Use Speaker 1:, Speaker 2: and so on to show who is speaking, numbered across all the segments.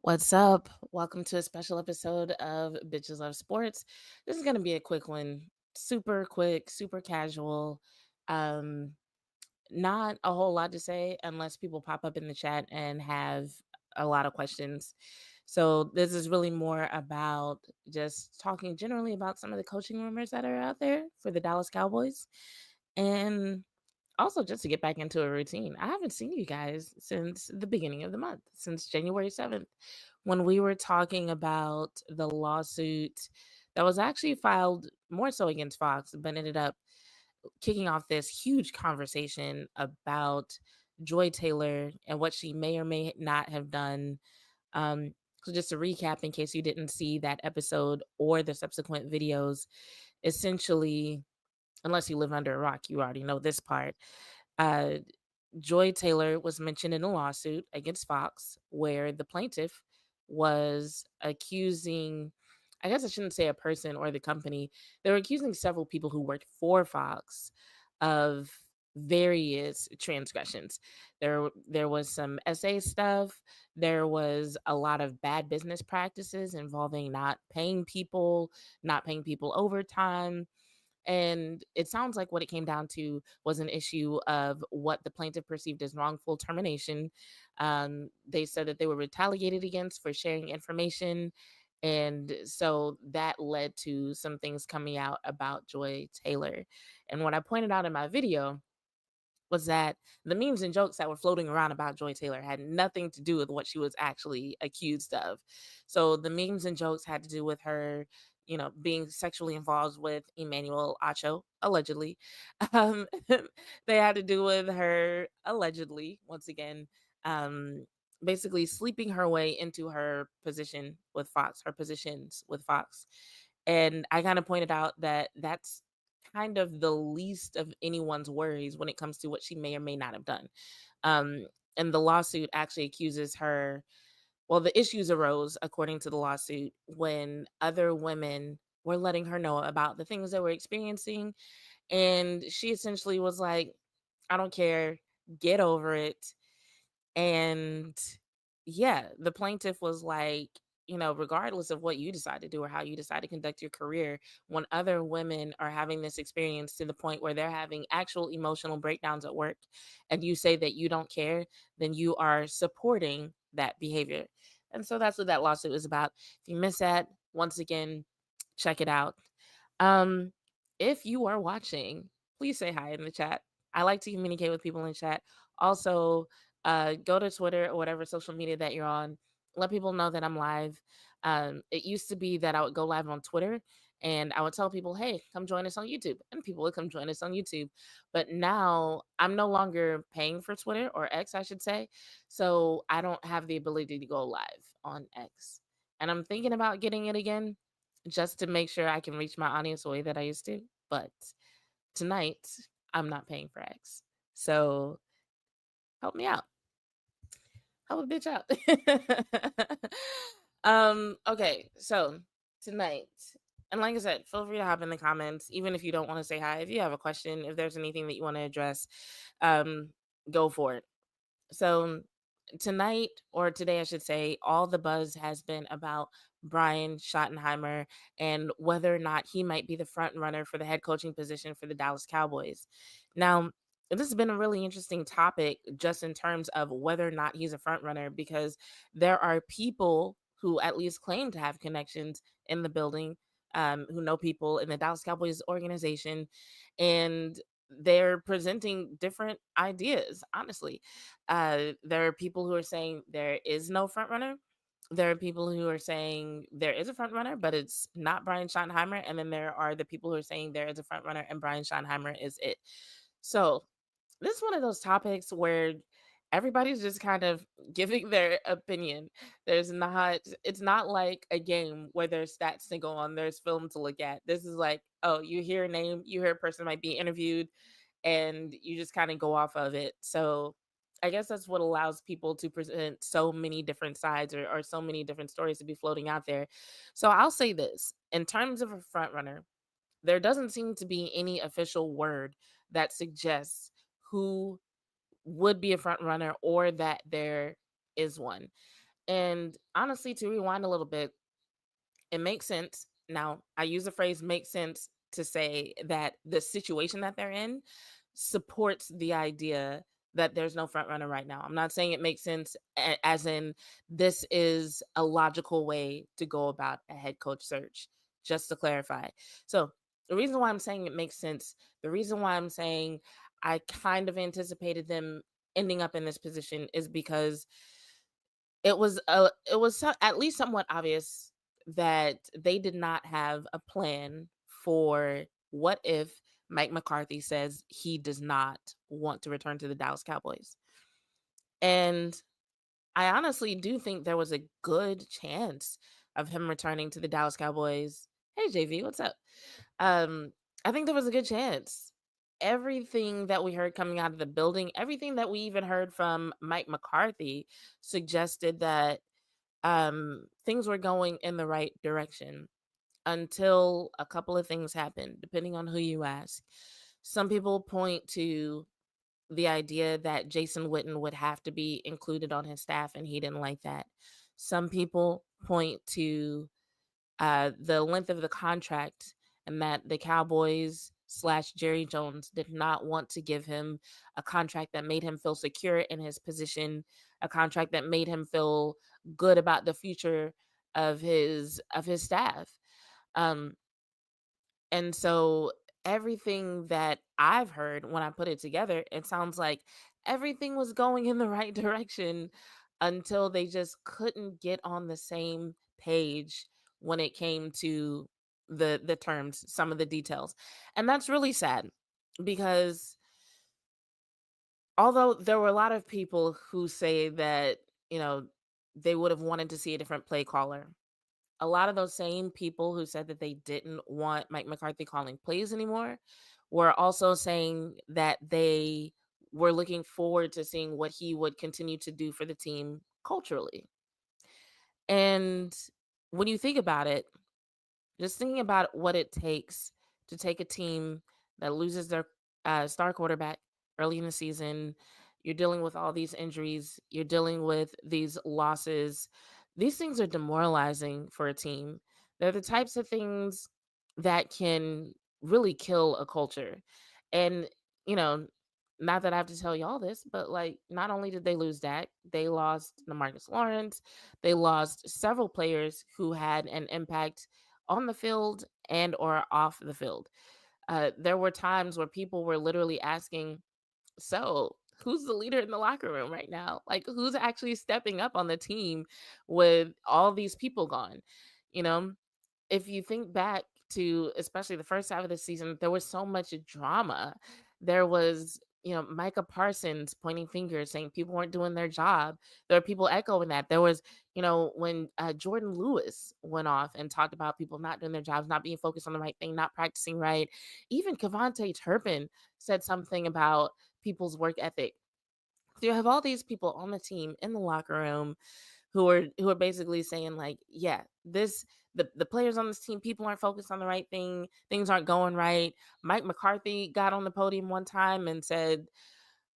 Speaker 1: What's up? Welcome to a special episode of Bitches Love Sports. This is going to be a quick one, super quick, super casual. Um, Not a whole lot to say unless people pop up in the chat and have a lot of questions. So, this is really more about just talking generally about some of the coaching rumors that are out there for the Dallas Cowboys. And also, just to get back into a routine, I haven't seen you guys since the beginning of the month, since January 7th, when we were talking about the lawsuit that was actually filed more so against Fox, but ended up kicking off this huge conversation about Joy Taylor and what she may or may not have done. So, just to recap, in case you didn't see that episode or the subsequent videos, essentially, unless you live under a rock, you already know this part. Uh, Joy Taylor was mentioned in a lawsuit against Fox where the plaintiff was accusing, I guess I shouldn't say a person or the company, they were accusing several people who worked for Fox of various transgressions. There was some SA stuff, there was a lot of bad business practices involving not paying people overtime, and it sounds like what it came down to was an issue of what the plaintiff perceived as wrongful termination. They said that they were retaliated against for sharing information. And so that led to some things coming out about Joy Taylor. And what I pointed out in my video was that the memes and jokes that were floating around about Joy Taylor had nothing to do with what she was actually accused of. So the memes and jokes had to do with her, being sexually involved with Emmanuel Acho, allegedly. Um, they had to do with her allegedly, once again, um, basically sleeping her way into her position with Fox, her positions with Fox. And I kind of pointed out that that's kind of the least of anyone's worries when it comes to what she may or may not have done. Um, and the lawsuit actually accuses her. Well, the issues arose, according to the lawsuit, when other women were letting her know about the things they were experiencing. And she essentially was like, I don't care, get over it. And yeah, the plaintiff was like, regardless of what you decide to do or how you decide to conduct your career, when other women are having this experience to the point where they're having actual emotional breakdowns at work and you say that you don't care, then you are supporting that behavior. And so that's what that lawsuit is about. If you miss that, once again, check it out. Um, if you are watching, please say hi in the chat. I like to communicate with people in chat. Also, go to Twitter or whatever social media that you're on. Let people know that I'm live. It used to be that I would go live on Twitter and I would tell people, hey, come join us on YouTube. And people would come join us on YouTube. But now I'm no longer paying for Twitter, or X, I should say. So I don't have the ability to go live on X. And I'm thinking about getting it again just to make sure I can reach my audience the way that I used to. But tonight, I'm not paying for X. So help me out. Help a bitch out. Okay, so tonight, and like I said, feel free to hop in the comments, even if you don't want to say hi. If you have a question, if there's anything that you want to address, um, go for it. So tonight, or today, I should say, all the buzz has been about Brian Schottenheimer and whether or not he might be the front runner for the head coaching position for the Dallas Cowboys. Now, this has been a really interesting topic just in terms of whether or not he's a front runner, because there are people who at least claim to have connections in the building, who know people in the Dallas Cowboys organization, and they're presenting different ideas, honestly. There are people who are saying there is no front runner. There are people who are saying there is a front runner, but it's not Brian Schottenheimer. And then there are the people who are saying there is a front runner and Brian Schottenheimer is it. So this is one of those topics where everybody's just kind of giving their opinion. It's not like a game where there's stats to go on, there's film to look at. This is like, oh, you hear a name, you hear a person might be interviewed, and you just kind of go off of it. So I guess that's what allows people to present so many different sides, or so many different stories to be floating out there. So I'll say this in terms of a front runner, there doesn't seem to be any official word that suggests who would be a front runner or that there is one. And honestly, to rewind a little bit, it makes sense. Now, I use the phrase "makes sense" to say that the situation that they're in supports the idea that there's no front runner right now. I'm not saying it makes sense as in this is a logical way to go about a head coach search, just to clarify. So, the reason why I'm saying it makes sense, the reason why I'm saying I kind of anticipated them ending up in this position is because at least somewhat obvious that they did not have a plan for what if Mike McCarthy says he does not want to return to the Dallas Cowboys. And I honestly do think there was a good chance of him returning to the Dallas Cowboys. Hey JV, what's up? Um, I think there was a good chance. Everything that we heard coming out of the building, everything that we even heard from Mike McCarthy suggested that things were going in the right direction until a couple of things happened, depending on who you ask. Some people point to the idea that Jason Witten would have to be included on his staff, and he didn't like that. Some people point to the length of the contract and that the Cowboys slash Jerry Jones did not want to give him a contract that made him feel secure in his position, a contract that made him feel good about the future of his staff. Um, and so everything that I've heard when I put it together, it sounds like everything was going in the right direction until they just couldn't get on the same page when it came to the terms, some of the details. And that's really sad because although there were a lot of people who say that, you know, they would have wanted to see a different play caller, a lot of those same people who said that they didn't want Mike McCarthy calling plays anymore were also saying that they were looking forward to seeing what he would continue to do for the team culturally. And when you think about it, just thinking about what it takes to take a team that loses their star quarterback early in the season, you're dealing with all these injuries, you're dealing with these losses. These things are demoralizing for a team. They're the types of things that can really kill a culture. And, you know, not that I have to tell y'all this, but like, not only did they lose Dak, they lost Demarcus Lawrence, they lost several players who had an impact on the field and or off the field. There were times where people were literally asking, "So, who's the leader in the locker room right now? Like, who's actually stepping up on the team with all these people gone?" You know, if you think back to especially the first half of the season, there was so much drama. There was, Micah Parsons pointing fingers saying people weren't doing their job. There were people echoing that. There was, when Jordan Lewis went off and talked about people not doing their jobs, not being focused on the right thing, not practicing right. Even Cavante Turpin said something about people's work ethic. So you have all these people on the team in the locker room who are basically saying like, yeah, the players on this team, people aren't focused on the right thing, things aren't going right. Mike McCarthy got on the podium one time and said,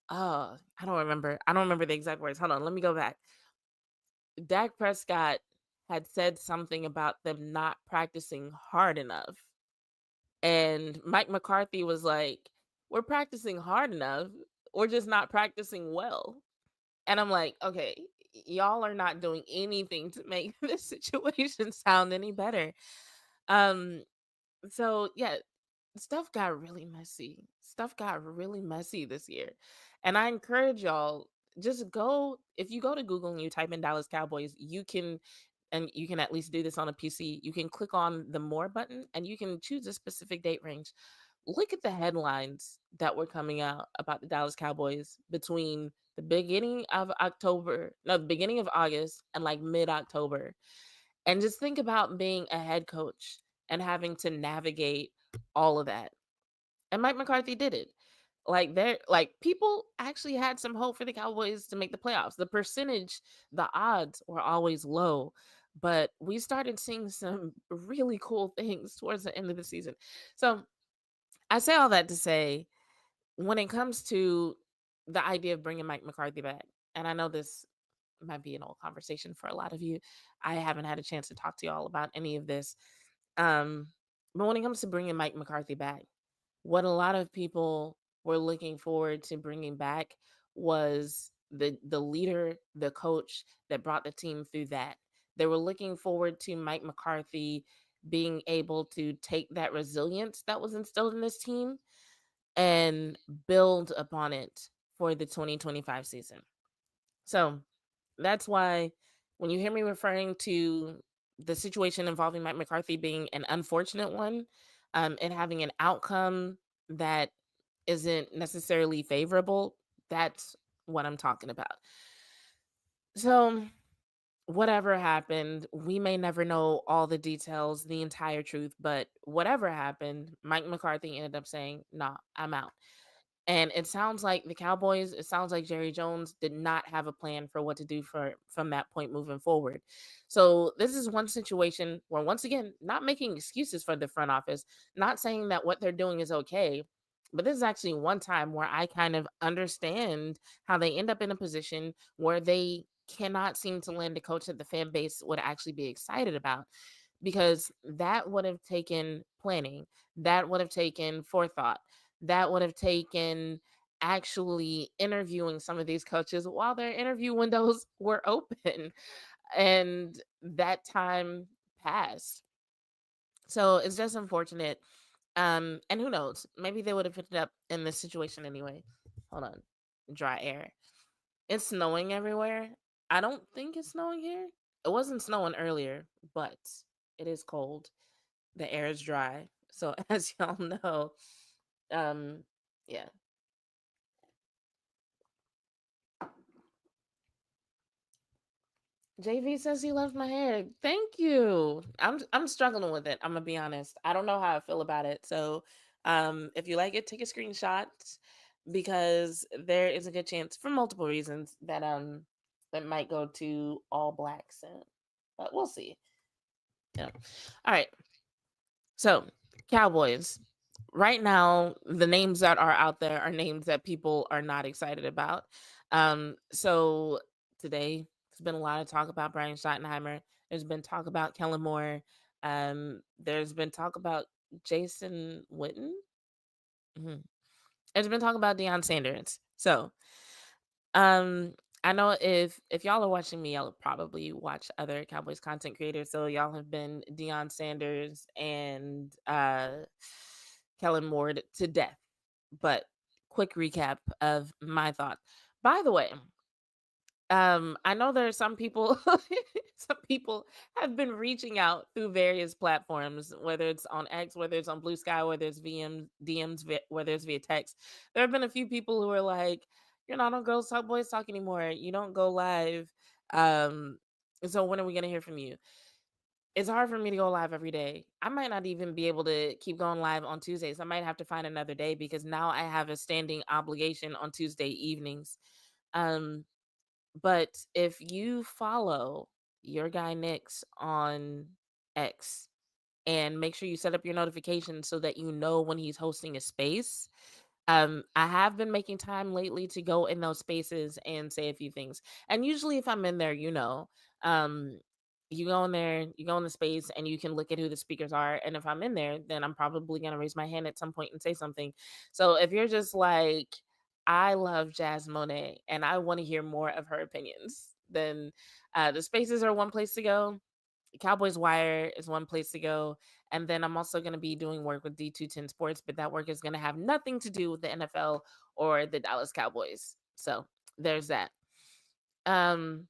Speaker 1: I don't remember the exact words. Hold on, let me go back. Dak Prescott had said something about them not practicing hard enough. And Mike McCarthy was like, we're practicing hard enough. We're just not practicing well. And I'm like, okay, y'all are not doing anything to make this situation sound any better. Um, so yeah, stuff got really messy. Stuff got really messy this year. And I encourage y'all, just go, if you go to Google and you type in Dallas Cowboys, you can at least do this on a PC. You can click on the more button and you can choose a specific date range. Look at the headlines that were coming out about the Dallas Cowboys between the beginning of August and like mid October. And just think about being a head coach and having to navigate all of that. And Mike McCarthy did it. Like people actually had some hope for the Cowboys to make the playoffs. The odds were always low, but we started seeing some really cool things towards the end of the season. So I say all that to say, when it comes to the idea of bringing Mike McCarthy back, and I know this might be an old conversation for a lot of you. I haven't had a chance to talk to y'all about any of this. Um, but when it comes to bringing Mike McCarthy back, what a lot of people were looking forward to bringing back was the leader, the coach that brought the team through that. They were looking forward to Mike McCarthy being able to take that resilience that was instilled in this team and build upon it for the 2025 season. So that's why when you hear me referring to the situation involving Mike McCarthy being an unfortunate one, and having an outcome that isn't necessarily favorable, that's what I'm talking about. So, whatever happened, we may never know all the details, the entire truth, but whatever happened, Mike McCarthy ended up saying, "Nah, I'm out." And it sounds like the Cowboys, it sounds like Jerry Jones did not have a plan for what to do for from that point moving forward. So this is one situation where, once again, not making excuses for the front office, not saying that what they're doing is okay, but this is actually one time where I kind of understand how they end up in a position where they cannot seem to land a coach that the fan base would actually be excited about, because that would have taken planning, that would have taken forethought, that would have taken actually interviewing some of these coaches while their interview windows were open. And that time passed. So it's just unfortunate. And who knows? Maybe they would have ended up in this situation anyway. Hold on. Dry air. It's snowing everywhere. I don't think it's snowing here. It wasn't snowing earlier, but it is cold. The air is dry. So as y'all know, um, yeah. JV says he loves my hair. Thank you. I'm struggling with it. I'm gonna be honest. I don't know how I feel about it. So, if you like it, take a screenshot, because there is a good chance, for multiple reasons, that that might go to all black soon. But we'll see. Yeah. All right. So, Cowboys. Right now, the names that are out there are names that people are not excited about. So today, there's been a lot of talk about Brian Schottenheimer. There's been talk about Kellen Moore. There's been talk about Jason Witten. Mhm. There's been talk about Deion Sanders. So, um, I know if y'all are watching me, y'all probably watch other Cowboys content creators. So y'all have been Deion Sanders and Kellen Moore to death. But quick recap of my thoughts. By the way, I know there are some people some people have been reaching out through various platforms, whether it's on X, whether it's on Blue Sky, whether it's DMs, whether it's via text. There have been a few people who are like, "You're not on Girls Talk Boys Talk anymore. You don't go live. Um, so when are we gonna hear from you?" It's hard for me to go live every day. I might not even be able to keep going live on Tuesdays. I might have to find another day, because now I have a standing obligation on Tuesday evenings. Um, but if you follow your guy Nix on X, and make sure you set up your notifications so that you know when he's hosting a space. I have been making time lately to go in those spaces and say a few things. And usually if I'm in there, um, you go in there, you go in the space, and you can look at who the speakers are. And if I'm in there, then I'm probably gonna raise my hand at some point and say something. So if you're just like, I love Jazz Monet and I want to hear more of her opinions, then the spaces are one place to go. Cowboys Wire is one place to go. And then I'm also going to be doing work with D210 Sports, but that work is going to have nothing to do with the NFL or the Dallas Cowboys. So there's that. Um,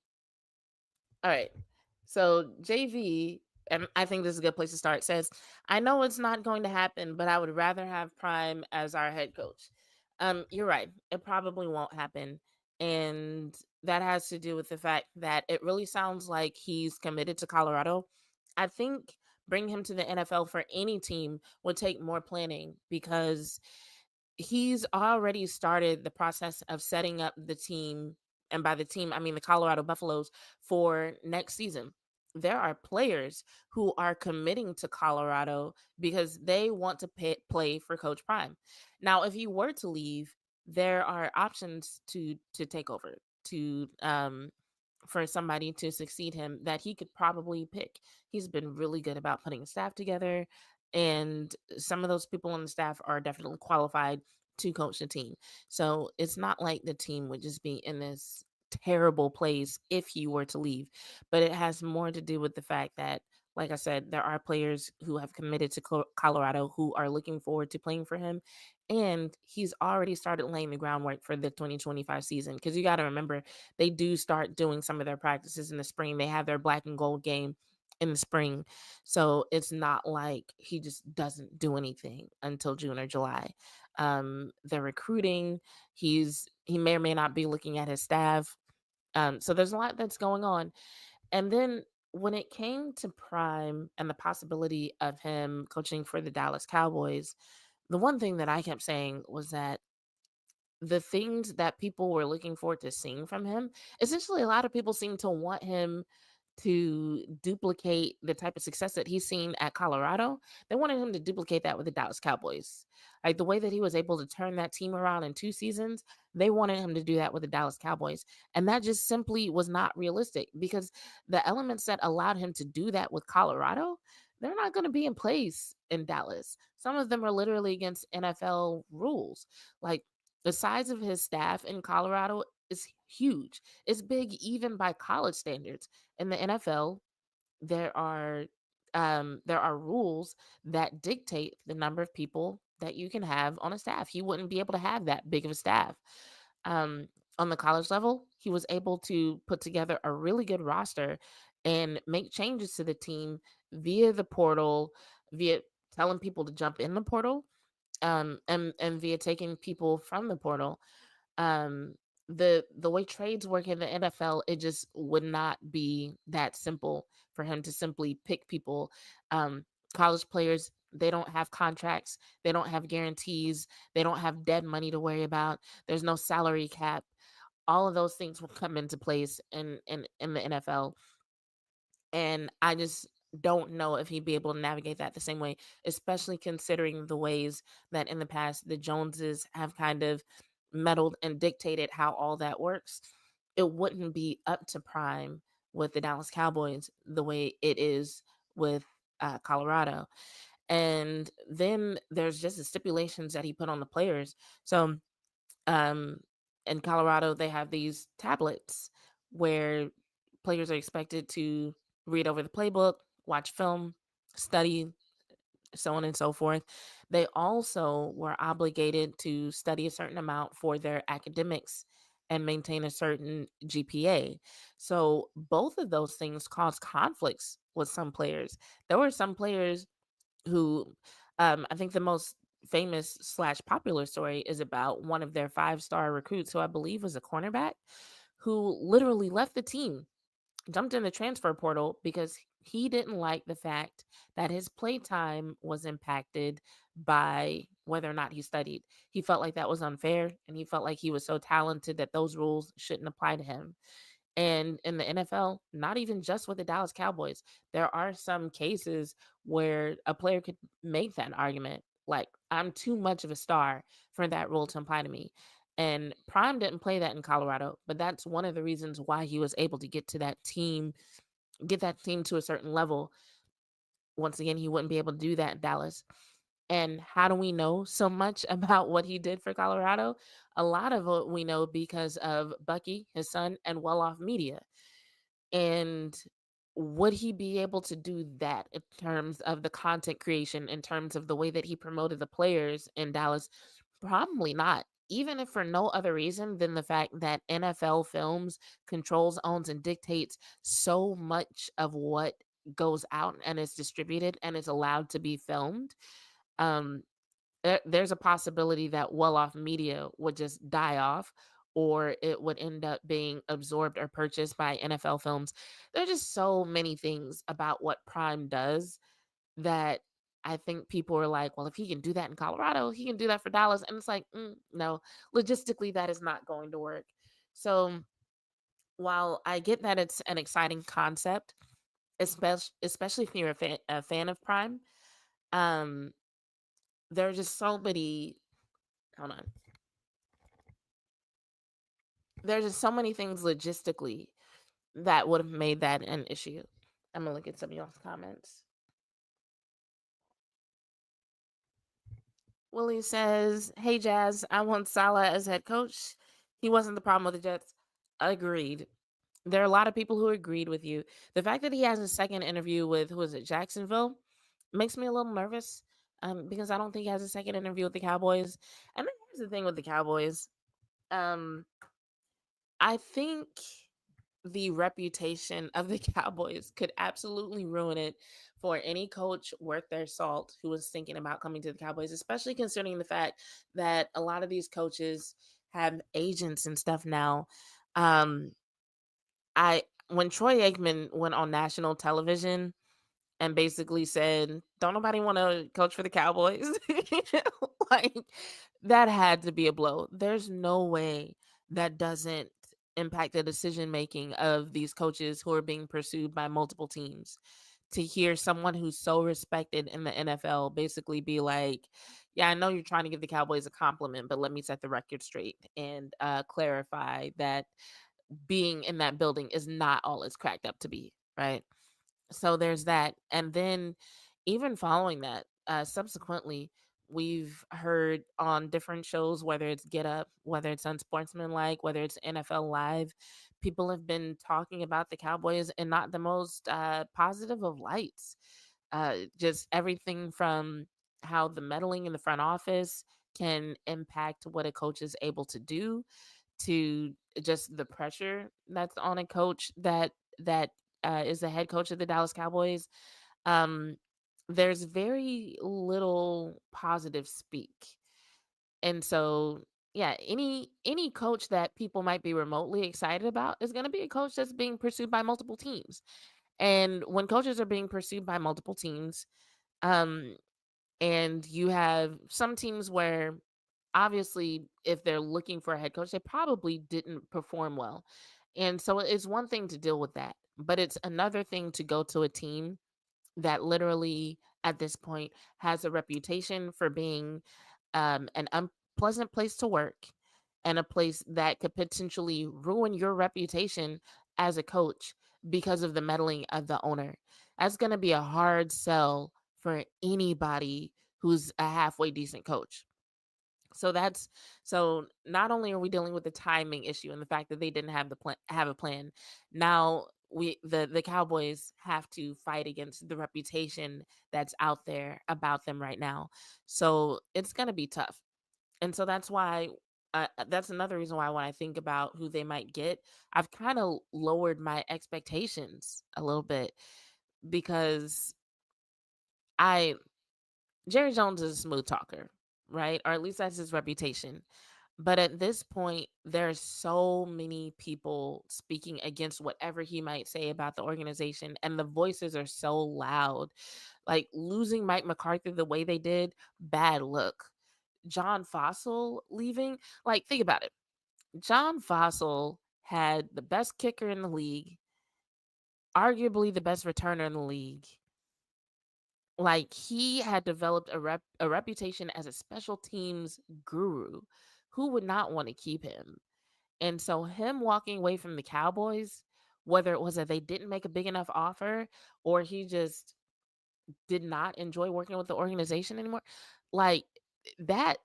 Speaker 1: all right. So JV, and I think this is a good place to start, says, I know it's not going to happen, but I would rather have Prime as our head coach. You're right. It probably won't happen. And that has to do with the fact that it really sounds like he's committed to Colorado. I think bringing him to the NFL for any team would take more planning, because he's already started the process of setting up the team, and by the team I mean the Colorado Buffaloes, for next season. There are players who are committing to Colorado because they want to play for Coach Prime. Now, if he were to leave, there are options to take over, to for somebody to succeed him that he could probably pick. He's been really good about putting staff together, and some of those people on the staff are definitely qualified to coach the team. So it's not like the team would just be in this terrible place if he were to leave, but it has more to do with the fact that, like I said, there are players who have committed to Colorado who are looking forward to playing for him. And he's already started laying the groundwork for the 2025 season. Because you got to remember, they do start doing some of their practices in the spring. They have their black and gold game in the spring. So it's not like he just doesn't do anything until June or July. They're recruiting. He may or may not be looking at his staff. So there's a lot that's going on. And then when it came to Prime and the possibility of him coaching for the Dallas Cowboys, the one thing that I kept saying was that the things that people were looking forward to seeing from him, essentially, a lot of people seem to want him to duplicate the type of success that he's seen at Colorado. They wanted him to duplicate that with the Dallas Cowboys. Like the way that he was able to turn that team around in 2 seasons, they wanted him to do that with the Dallas Cowboys. And that just simply was not realistic because the elements that allowed him to do that with Colorado, they're not going to be in place in Dallas. Some of them are literally against NFL rules. Like the size of his staff in Colorado is huge. It's big even by college standards. In the NFL, there are rules that dictate the number of people that you can have on a staff. He wouldn't be able to have that big of a staff. Um, on the college level, he was able to put together a really good roster and make changes to the team via the portal, via telling people to jump in the portal, and via taking people from the portal. um the way trades work in the NFL, it just would not be that simple for him to simply pick people. College players, they don't have contracts, they don't have guarantees, they don't have dead money to worry about. There's no salary cap. All of those things will come into place in the NFL, and I just don't know if he'd be able to navigate that the same way, especially considering the ways that in the past the Joneses have kind of meddled and dictated how all that works. It wouldn't be up to Prime with the Dallas Cowboys the way it is with Colorado. And then there's just the stipulations that he put on the players. So um, in Colorado, they have these tablets where players are expected to read over the playbook, watch film, study, so on and so forth. They also were obligated to study a certain amount for their academics and maintain a certain GPA. So both of those things caused conflicts with some players. There were some players who, I think the most famous slash popular story is about one of their 5-star recruits, who I believe was a cornerback, who literally left the team, jumped in the transfer portal because he didn't like the fact that his play time was impacted by whether or not he studied. He felt like that was unfair, and he felt like he was so talented that those rules shouldn't apply to him. And in the NFL, not even just with the Dallas Cowboys, there are some cases where a player could make that argument. Like, I'm too much of a star for that rule to apply to me. And Prime didn't play that in Colorado, but that's one of the reasons why he was able to get that team to a certain level. Once again, he wouldn't be able to do that in Dallas. And how do we know so much about what he did for Colorado? A lot of it we know because of Bucky, his son, and Well Off Media. And would he be able to do that in terms of the content creation, in terms of the way that he promoted the players in Dallas? Probably not. Even if for no other reason than the fact that NFL Films controls, owns, and dictates so much of what goes out and is distributed and is allowed to be filmed. Um, there's a possibility that well off media would just die off, or it would end up being absorbed or purchased by NFL Films. There are just so many things about what Prime does that I think people are like, well, if he can do that in Colorado, he can do that for Dallas. And it's like, no, logistically, that is not going to work. So while I get that it's an exciting concept, especially if you're a fan of Prime, um, there are just so many. Hold on. There's just so many things logistically that would have made that an issue. I'm gonna look at some of y'all's comments. Willie says, "Hey Jazz, I want Salah as head coach. He wasn't the problem with the Jets." Agreed. There are a lot of people who agreed with you. The fact that he has a second interview with, who is it, Jacksonville, makes me a little nervous. Because I don't think he has a second interview with the Cowboys. And then here's the thing with the Cowboys. Um, I think the reputation of the Cowboys could absolutely ruin it for any coach worth their salt who was thinking about coming to the Cowboys, especially considering the fact that a lot of these coaches have agents and stuff now. Um, I When Troy Aikman went on national television and basically said, "Don't nobody want to coach for the Cowboys," like that had to be a blow. There's no way that doesn't impact the decision making of these coaches who are being pursued by multiple teams. To hear someone who's so respected in the NFL basically be like, "Yeah, I know you're trying to give the Cowboys a compliment, but let me set the record straight and clarify that being in that building is not all it's cracked up to be," right? So there's that. And then even following that, subsequently, we've heard on different shows, whether it's Get Up, whether it's Unsportsmanlike, whether it's NFL Live, people have been talking about the Cowboys in not the most positive of lights. Just everything from how the meddling in the front office can impact what a coach is able to do, to just the pressure that's on a coach that is the head coach of the Dallas Cowboys. Um, there's very little positive speak, and so yeah, any coach that people might be remotely excited about is going to be a coach that's being pursued by multiple teams. And when coaches are being pursued by multiple teams, um, and you have some teams where obviously if they're looking for a head coach, they probably didn't perform well. And so it's one thing to deal with that, but it's another thing to go to a team that literally at this point has a reputation for being an unpleasant place to work and a place that could potentially ruin your reputation as a coach because of the meddling of the owner. That's going to be a hard sell for anybody who's a halfway decent coach. So that's so not only are we dealing with the timing issue and the fact that they didn't have a plan. Now the Cowboys have to fight against the reputation that's out there about them right now. So it's going to be tough. And so that's why that's another reason why when I think about who they might get, I've kind of lowered my expectations a little bit because I Jerry Jones is a smooth talker, right? Or at least that's his reputation. But at this point, there's so many people speaking against whatever he might say about the organization, and the voices are so loud. Like losing Mike McCarthy the way they did, bad look. John Fossil leaving, like think about it. John Fossil had the best kicker in the league, arguably the best returner in the league. Like he had developed a reputation as a special teams guru. Who would not want to keep him? And so him walking away from the Cowboys, whether it was that they didn't make a big enough offer or he just did not enjoy working with the organization anymore, like that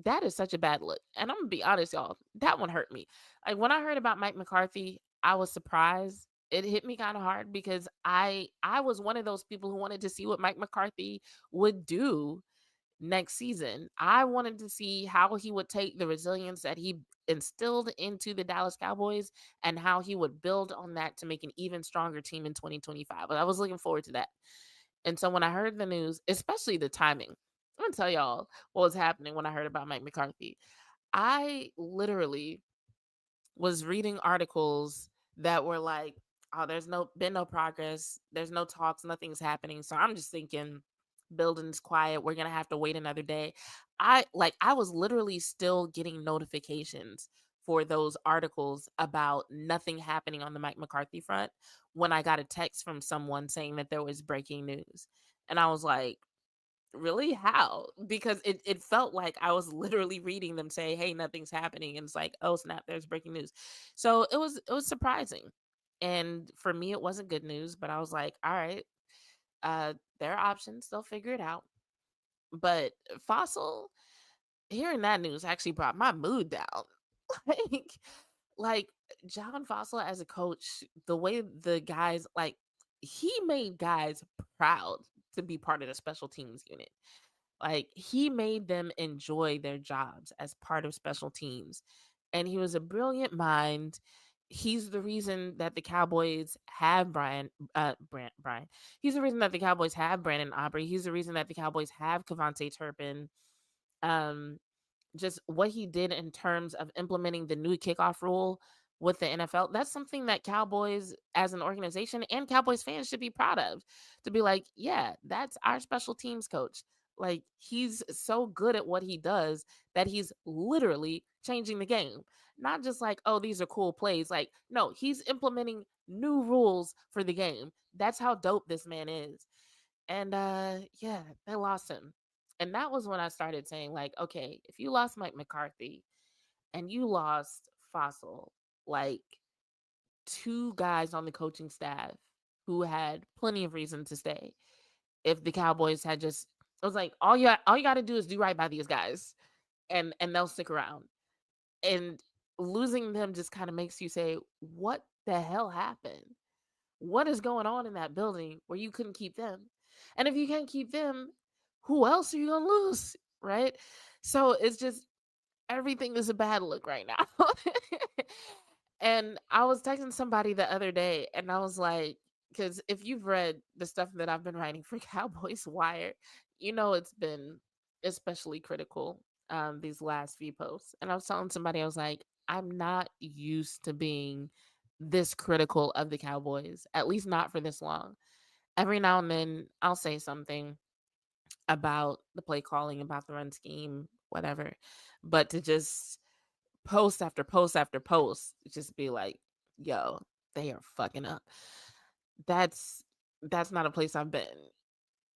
Speaker 1: that is such a bad look. And I'm gonna be honest, y'all, that one hurt me. Like when I heard about Mike McCarthy, I was surprised. It hit me kind of hard because I was one of those people who wanted to see what Mike McCarthy would do next season. I wanted to see how he would take the resilience that he instilled into the Dallas Cowboys and how he would build on that to make an even stronger team in 2025. But I was looking forward to that. And so when I heard the news, especially the timing, I'm gonna tell y'all what was happening when I heard about Mike McCarthy. I literally was reading articles that were like, "Oh, there's no progress, there's no talks, nothing's happening." So I'm just thinking, building's quiet. We're gonna have to wait another day. I was literally still getting notifications for those articles about nothing happening on the Mike McCarthy front when I got a text from someone saying that there was breaking news. And I was like, really? How? Because it felt like I was literally reading them say, "Hey, nothing's happening." And it's like, "Oh, snap, there's breaking news." So it was surprising. And for me, it wasn't good news, but I was like, all right, there are options. They'll figure it out. But Fossil, hearing that news actually brought my mood down. like, like John Fossil as a coach, the way the guys he made guys proud to be part of the special teams unit. Like he made them enjoy their jobs as part of special teams. And he was a brilliant mind. He's the reason that the Cowboys have Brian. He's the reason that the Cowboys have Brandon Aubrey. He's the reason that the Cowboys have Cavante Turpin. Um, just what he did in terms of implementing the new kickoff rule with the NFL. That's something that Cowboys as an organization and Cowboys fans should be proud of. To be like, yeah, that's our special teams coach. Like he's so good at what he does that he's literally changing the game. Not just like, oh, these are cool plays. Like, no, he's implementing new rules for the game. That's how dope this man is. And yeah, they lost him. And that was when I started saying, like, okay, if you lost Mike McCarthy and you lost Fossil, like two guys on the coaching staff who had plenty of reason to stay. If the Cowboys had just it was like all you gotta do is do right by these guys and they'll stick around. And losing them just kind of makes you say, what the hell happened? What is going on in that building where you couldn't keep them? And if you can't keep them, who else are you gonna lose? Right? So it's just everything is a bad look right now. And I was texting somebody the other day and I was like, because if you've read the stuff that I've been writing for Cowboys Wire, you know it's been especially critical these last few posts. And I was telling somebody, I was like, I'm not used to being this critical of the Cowboys, at least not for this long. Every now and then I'll say something about the play calling, about the run scheme, whatever. But to just post after post after post, just be like, yo, they are fucking up. That's that's not a place I've been.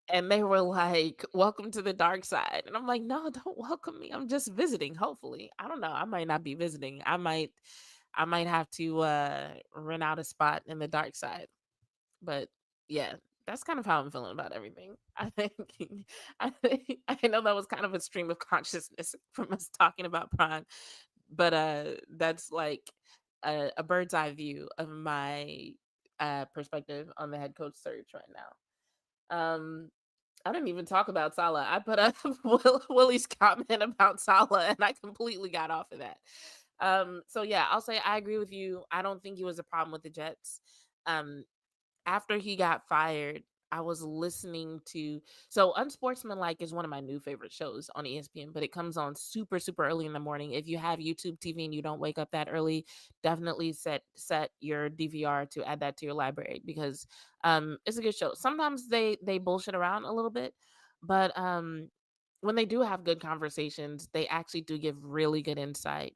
Speaker 1: And they were like, welcome to the dark side. And I'm like, no, don't welcome me. I'm just visiting, hopefully. I don't know. I might not be visiting. I might have to rent out a spot in the dark side. But yeah, that's kind of how I'm feeling about everything. I think I know that was kind of a stream of consciousness from us talking about Prime, but that's like a bird's eye view of my perspective on the head coach search right now. I didn't even talk about Salah. I put up Willie's comment about Salah and I completely got off of that. So yeah, I'll say I agree with you. I don't think he was a problem with the Jets. Um, After he got fired, I was listening to Unsportsmanlike is one of my new favorite shows on ESPN, but it comes on super, super early in the morning. If you have YouTube TV and you don't wake up that early, definitely set your DVR to add that to your library because it's a good show. Sometimes they bullshit around a little bit, but when they do have good conversations, they actually do give really good insight.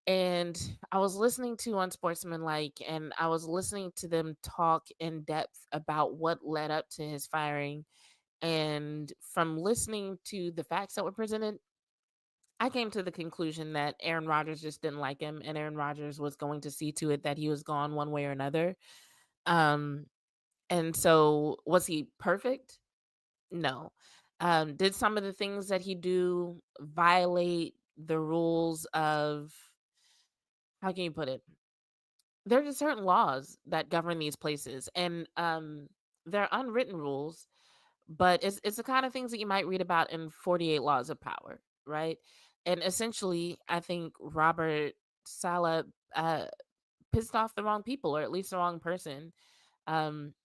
Speaker 1: And I was listening to Unsportsmanlike, and I was listening to them talk in depth about what led up to his firing. And from listening to the facts that were presented, I came to the conclusion that Aaron Rodgers just didn't like him, and Aaron Rodgers was going to see to it that he was gone one way or another. Um, and so, was he perfect? No. Did some of the things that he do violate the rules of, how can you put it? There are certain laws that govern these places, and they're unwritten rules, but it's the kind of things that you might read about in 48 Laws of Power, right? And essentially, I think Robert Sala pissed off the wrong people, or at least the wrong person. Um,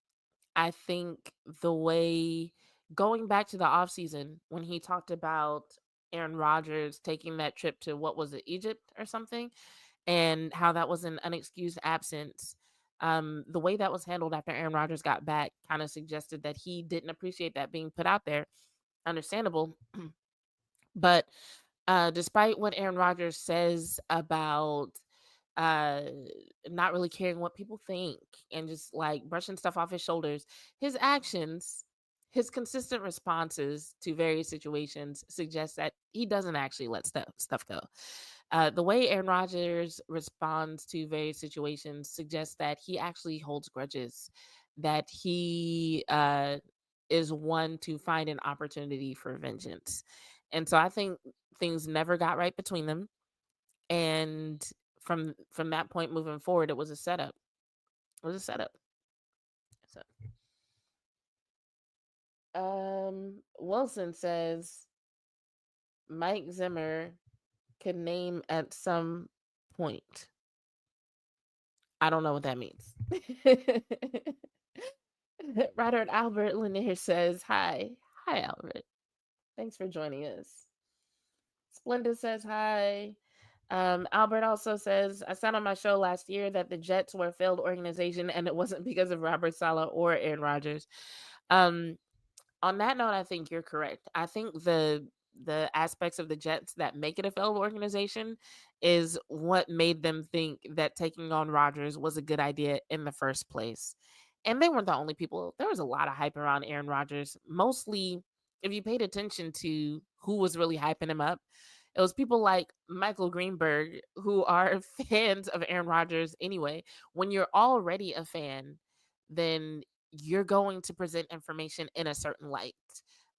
Speaker 1: I think the way, going back to the offseason when he talked about Aaron Rodgers taking that trip to, what was it, Egypt or something, and how that was an unexcused absence. The way that was handled after Aaron Rodgers got back kind of suggested that he didn't appreciate that being put out there. Understandable. But despite what Aaron Rodgers says about uh, not really caring what people think and just like brushing stuff off his shoulders, his actions, his consistent responses to various situations suggest that he doesn't actually let stuff go. The way Aaron Rodgers responds to various situations suggests that he actually holds grudges, that he is one to find an opportunity for vengeance. And so I think things never got right between them. And from that point moving forward, it was a setup. It was a setup. So Wilson says Mike Zimmer could name at some point. I don't know what that means. Robert Albert Lanier says, hi. Hi, Albert. Thanks for joining us. Splenda says, hi. Albert also says, I said on my show last year that the Jets were a failed organization and it wasn't because of Robert Saleh or Aaron Rodgers. Um, on that note, I think you're correct. I think the aspects of the Jets that make it a failed organization is what made them think that taking on Rodgers was a good idea in the first place. And they weren't the only people. There was a lot of hype around Aaron Rodgers. Mostly, if you paid attention to who was really hyping him up, it was people like Michael Greenberg who are fans of Aaron Rodgers anyway. When you're already a fan, then you're going to present information in a certain light.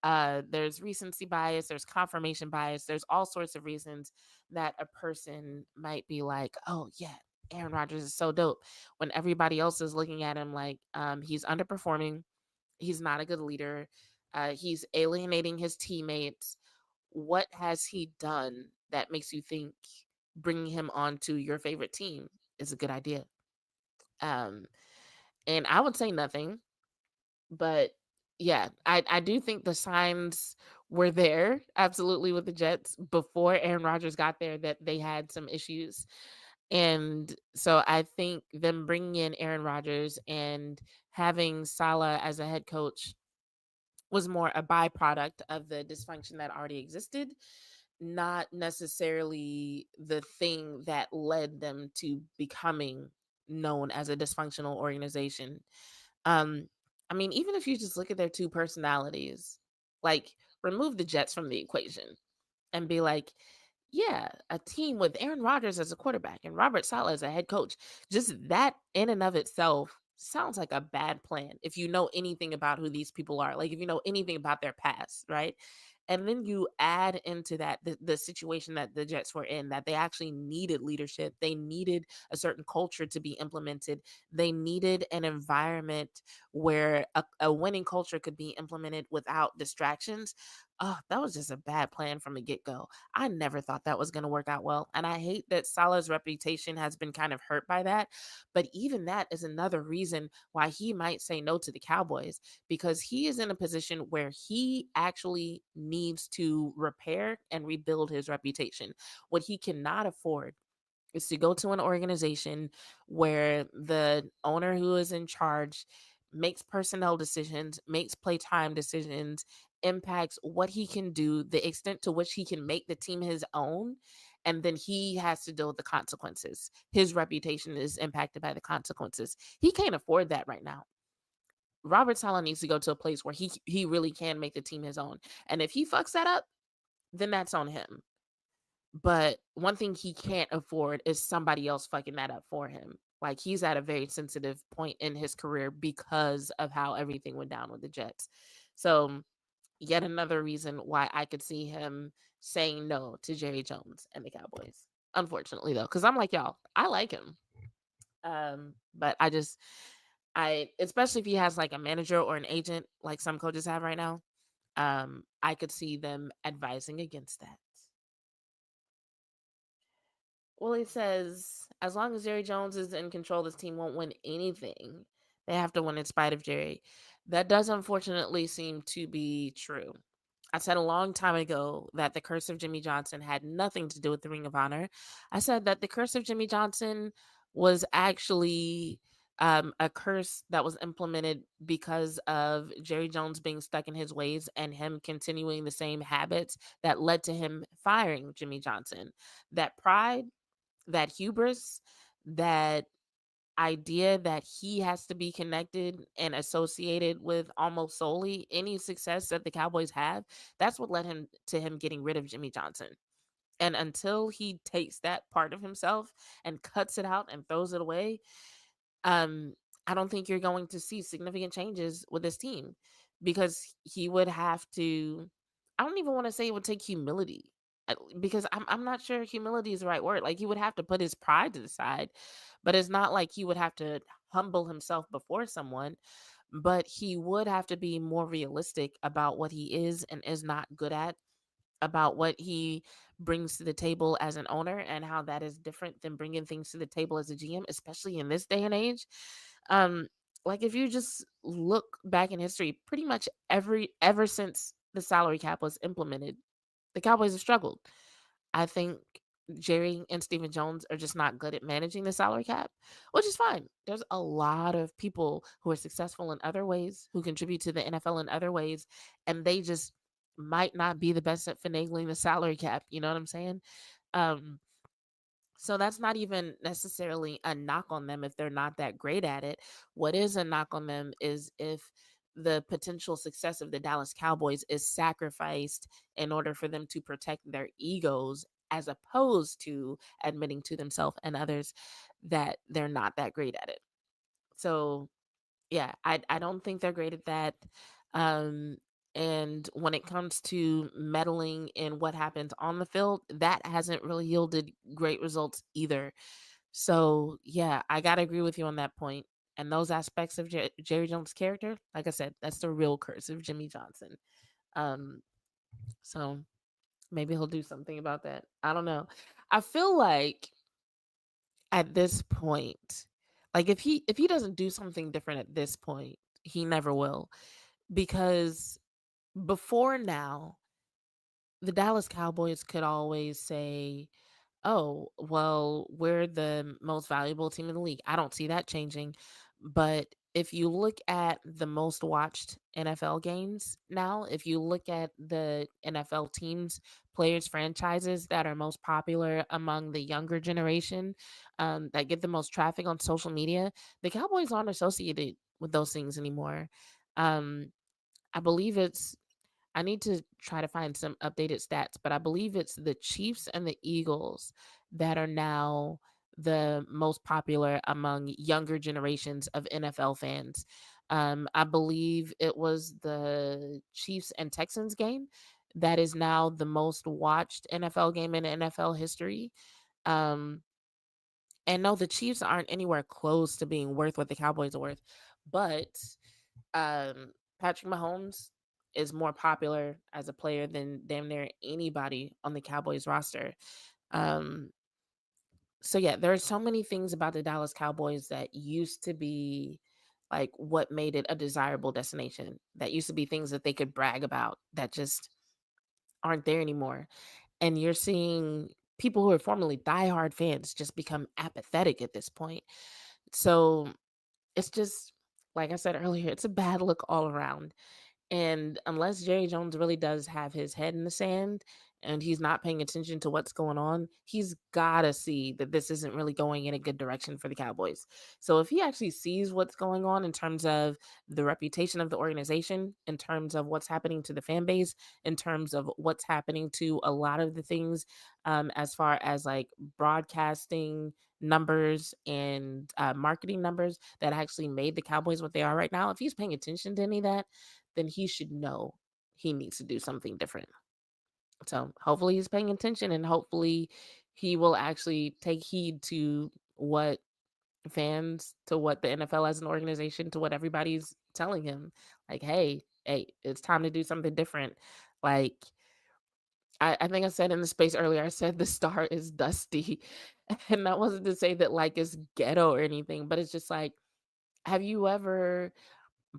Speaker 1: There's recency bias, there's confirmation bias, there's all sorts of reasons that a person might be like, oh, yeah, Aaron Rodgers is so dope. When everybody else is looking at him like he's underperforming, he's not a good leader, he's alienating his teammates. What has he done that makes you think bringing him onto your favorite team is a good idea? Um, and I would say nothing. But yeah, I do think the signs were there absolutely with the Jets before Aaron Rodgers got there that they had some issues. And so I think them bringing in Aaron Rodgers and having Salah as a head coach was more a byproduct of the dysfunction that already existed, not necessarily the thing that led them to becoming known as a dysfunctional organization. um, I mean, even if you just look at their two personalities, like remove the Jets from the equation and be like, yeah, a team with Aaron Rodgers as a quarterback and Robert Saleh as a head coach, just that in and of itself sounds like a bad plan if you know anything about who these people are, like if you know anything about their past, right? And then you add into that the situation that the Jets were in, that they actually needed leadership. They needed a certain culture to be implemented. They needed an environment where a winning culture could be implemented without distractions. Oh, that was just a bad plan from the get go. I never thought that was going to work out well. And I hate that Salah's reputation has been kind of hurt by that. But even that is another reason why he might say no to the Cowboys, because he is in a position where he actually needs to repair and rebuild his reputation. What he cannot afford is to go to an organization where the owner who is in charge makes personnel decisions, makes playtime decisions, impacts what he can do, the extent to which he can make the team his own, and then he has to deal with the consequences. His reputation is impacted by the consequences. He can't afford that right now. Robert Saleh needs to go to a place where he really can make the team his own. And if he fucks that up, then that's on him. But one thing he can't afford is somebody else fucking that up for him. Like he's at a very sensitive point in his career because of how everything went down with the Jets. So yet another reason why I could see him saying no to Jerry Jones and the Cowboys. Unfortunately though, because I'm like y'all, I like him. But I especially if he has like a manager or an agent like some coaches have right now, I could see them advising against that. Well, he says, as long as Jerry Jones is in control, this team won't win anything. They have to win in spite of Jerry. That does unfortunately seem to be true. I said a long time ago that the curse of Jimmy Johnson had nothing to do with the Ring of Honor. I said that the curse of Jimmy Johnson was actually a curse that was implemented because of Jerry Jones being stuck in his ways and him continuing the same habits that led to him firing Jimmy Johnson. That pride, that hubris, that idea that he has to be connected and associated with almost solely any success that the Cowboys have, that's what led him to him getting rid of Jimmy Johnson. And until he takes that part of himself and cuts it out and throws it away, um, I don't think you're going to see significant changes with this team, because he would have to. I don't even want to say it would take humility, because I'm not sure humility is the right word. Like, he would have to put his pride to the side, but it's not like he would have to humble himself before someone, but he would have to be more realistic about what he is and is not good at, about what he brings to the table as an owner, and how that is different than bringing things to the table as a GM, especially in this day and age. Um, like, if you just look back in history, pretty much ever since the salary cap was implemented, the Cowboys have struggled. I think Jerry and Stephen Jones are just not good at managing the salary cap, which is fine. There's a lot of people who are successful in other ways, who contribute to the NFL in other ways, and they just might not be the best at finagling the salary cap. You know what I'm saying? Um, so that's not even necessarily a knock on them if they're not that great at it. What is a knock on them is if the potential success of the Dallas Cowboys is sacrificed in order for them to protect their egos, as opposed to admitting to themselves and others that they're not that great at it. So yeah, I don't think they're great at that. Um, and when it comes to meddling in what happens on the field, that hasn't really yielded great results either. So yeah, I gotta agree with you on that point. And those aspects of Jerry Jones' character, like I said, that's the real curse of Jimmy Johnson. Um, so maybe he'll do something about that. I don't know. I feel like at this point, like, if he doesn't do something different at this point, he never will, because before now, the Dallas Cowboys could always say, "Oh, well, we're the most valuable team in the league." I don't see that changing. But if you look at the most watched NFL games now, if you look at the NFL teams, players, franchises that are most popular among the younger generation, that get the most traffic on social media, the Cowboys aren't associated with those things anymore. Um, I believe it's I need to try to find some updated stats, but I believe it's the Chiefs and the Eagles that are now the most popular among younger generations of NFL fans. I believe it was the Chiefs and Texans game that is now the most watched NFL game in NFL history. Um, and no, the Chiefs aren't anywhere close to being worth what the Cowboys are worth, but Patrick Mahomes is more popular as a player than damn near anybody on the Cowboys roster. Um, so yeah, there are so many things about the Dallas Cowboys that used to be like what made it a desirable destination. That used to be things that they could brag about that just aren't there anymore. And you're seeing people who are formerly diehard fans just become apathetic at this point. So it's just, like I said earlier, it's a bad look all around. And unless Jerry Jones really does have his head in the sand and he's not paying attention to what's going on, he's got to see that this isn't really going in a good direction for the Cowboys. So if he actually sees what's going on in terms of the reputation of the organization, in terms of what's happening to the fan base, in terms of what's happening to a lot of the things, as far as like broadcasting numbers and marketing numbers that actually made the Cowboys what they are right now, if he's paying attention to any of that, then he should know he needs to do something different. So hopefully he's paying attention, and hopefully he will actually take heed to what fans, to what the NFL as an organization, to what everybody's telling him. Like, hey, it's time to do something different. Like, I think I said in the space earlier, I said the star is dusty. And that wasn't to say that like it's ghetto or anything, but it's just like, have you ever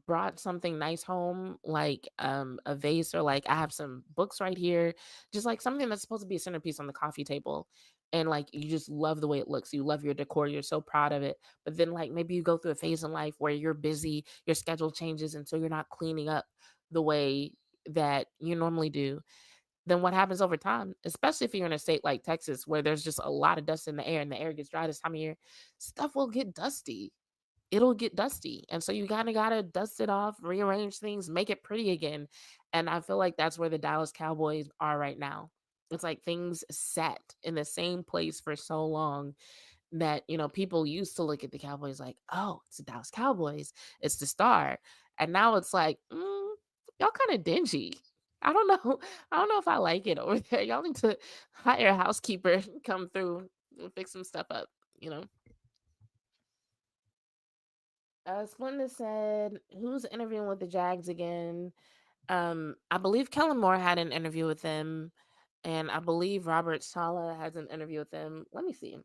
Speaker 1: brought something nice home, like a vase, or like I have some books right here, just like something that's supposed to be a centerpiece on the coffee table, and like you just love the way it looks, you love your decor, you're so proud of it, but then like maybe you go through a phase in life where you're busy, your schedule changes, and so you're not cleaning up the way that you normally do. Then what happens over time, especially if you're in a state like Texas where there's just a lot of dust in the air and the air gets dry this time of year, stuff will get dusty, it'll get dusty. And so you kind of got to dust it off, rearrange things, make it pretty again. And I feel like that's where the Dallas Cowboys are right now. It's like things sat in the same place for so long that, people used to look at the Cowboys like, oh, it's the Dallas Cowboys, it's the star. And now it's like, y'all kind of dingy. I don't know. I don't know if I like it over there. Y'all need to hire a housekeeper, come through and fix some stuff up, you know. Splenda said, who's interviewing with the Jags again? I believe Kellen Moore had an interview with them, and I believe Robert Sala has an interview with them. Let me see. I'm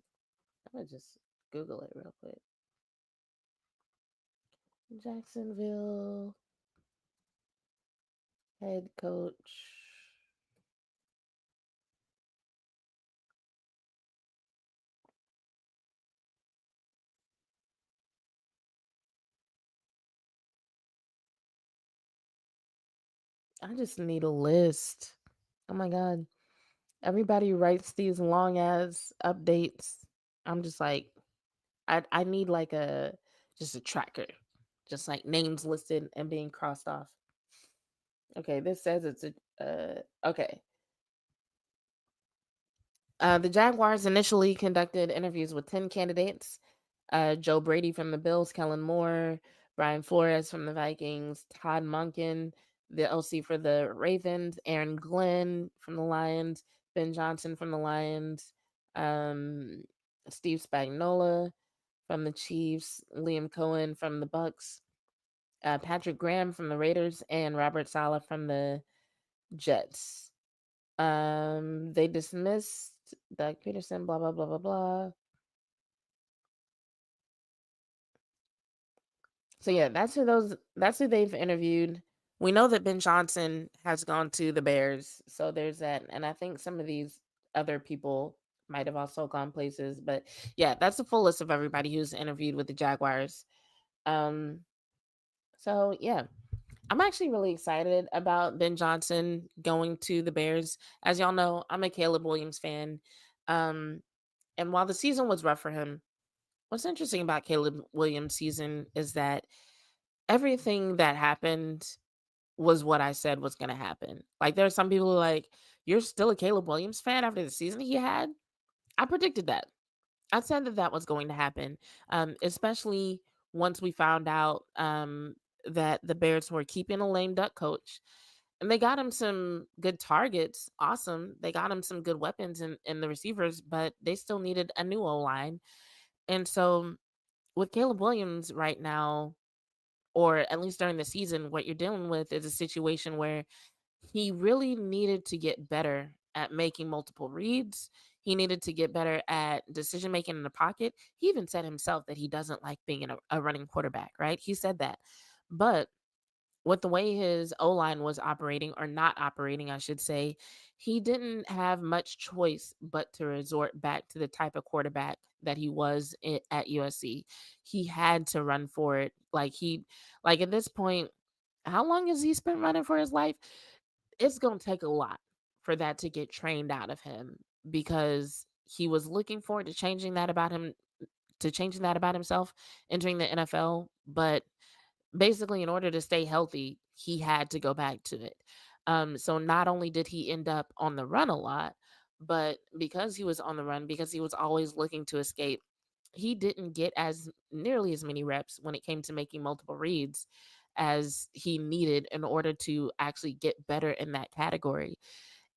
Speaker 1: gonna just Google it real quick. Jacksonville head coach. I just need a list. Oh my god. Everybody writes these long ass updates. I'm just like, I need like a just a tracker. Just like names listed and being crossed off. Okay, this says it's a okay. The Jaguars initially conducted interviews with 10 candidates: Joe Brady from the Bills, Kellen Moore, Brian Flores from the Vikings, Todd Monken, the OC for the Ravens, Aaron Glenn from the Lions, Ben Johnson from the Lions, um, Steve Spagnuolo from the Chiefs, Liam Cohen from the Bucks, Patrick Graham from the Raiders, and Robert Saleh from the Jets. They dismissed Doug Peterson, blah blah blah blah blah. So yeah, that's who they've interviewed. We know that Ben Johnson has gone to the Bears, so there's that. And I think some of these other people might have also gone places, but yeah, that's the full list of everybody who's interviewed with the Jaguars. Um, so yeah, I'm actually really excited about Ben Johnson going to the Bears. As y'all know, I'm a Caleb Williams fan. Um, and while the season was rough for him, what's interesting about Caleb Williams' season is that everything that happened was what I said was going to happen. Like, there are some people who are like, you're still a Caleb Williams fan after the season he had? I predicted that. I said that that was going to happen, especially once we found out that the Bears were keeping a lame duck coach. And they got him some good targets. Awesome. They got him some good weapons in the receivers, but they still needed a new O line. And so with Caleb Williams right now, or at least during the season, what you're dealing with is a situation where he really needed to get better at making multiple reads. He needed to get better at decision making in the pocket. He even said himself that he doesn't like being a running quarterback, right? He said that. But with the way his O line was operating, or not operating, I should say, he didn't have much choice but to resort back to the type of quarterback that he was at USC. He had to run for it. Like at this point, how long has he spent running for his life? It's going to take a lot for that to get trained out of him, because he was looking forward to changing that about himself entering the NFL, but basically in order to stay healthy, he had to go back to it. So not only did he end up on the run a lot, but because he was on the run, because he was always looking to escape, he didn't get as nearly as many reps when it came to making multiple reads as he needed in order to actually get better in that category.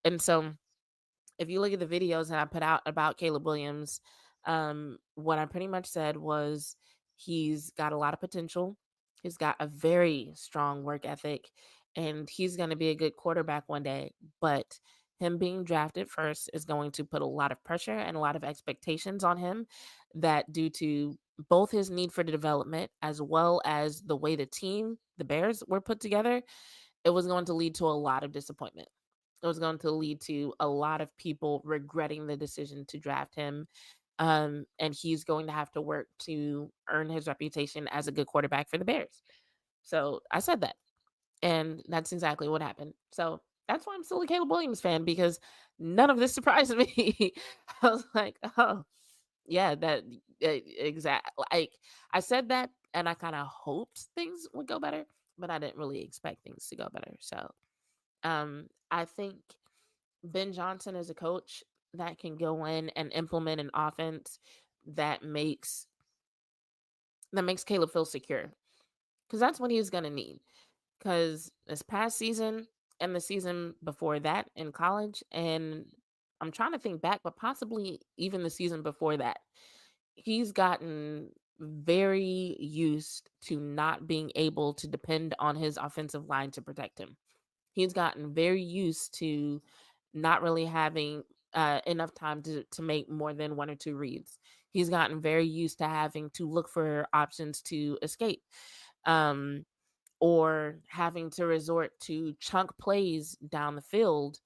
Speaker 1: And so if you look at the videos that I put out about Caleb Williams, what I pretty much said was he's got a lot of potential. He's got a very strong work ethic, and he's going to be a good quarterback one day. But him being drafted first is going to put a lot of pressure and a lot of expectations on him, that due to both his need for the development as well as the way the team, the Bears, were put together, it was going to lead to a lot of disappointment. It was going to lead to a lot of people regretting the decision to draft him. And he's going to have to work to earn his reputation as a good quarterback for the Bears. So I said that. And that's exactly what happened. So that's why I'm still a Caleb Williams fan, because none of this surprised me. I was like, oh, yeah, that exact. Like, I said that, and I kind of hoped things would go better, but I didn't really expect things to go better. So I think Ben Johnson is a coach that can go in and implement an offense that makes Caleb feel secure, because that's what he's going to need. Because this past season and the season before that in college, and I'm trying to think back, but possibly even the season before that, he's gotten very used to not being able to depend on his offensive line to protect him. He's gotten very used to not really having enough time to make more than one or two reads. He's gotten very used to having to look for options to escape. Um, or having to resort to chunk plays down the field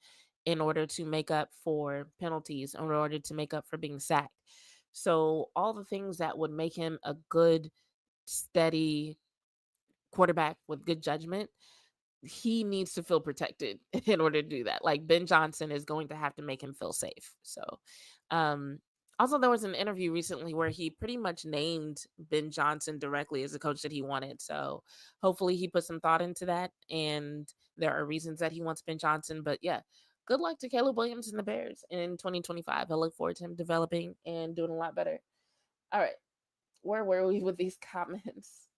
Speaker 1: in order to make up for penalties, in order to make up for being sacked. So, all the things that would make him a good, steady quarterback with good judgment, he needs to feel protected in order to do that. Like Ben Johnson is going to have to make him feel safe. So, um, also there was an interview recently where he pretty much named Ben Johnson directly as a coach that he wanted. So hopefully he put some thought into that, and there are reasons that he wants Ben Johnson. But yeah, good luck to Caleb Williams and the Bears in 2025. I look forward to him developing and doing a lot better. All right, where were we with these comments?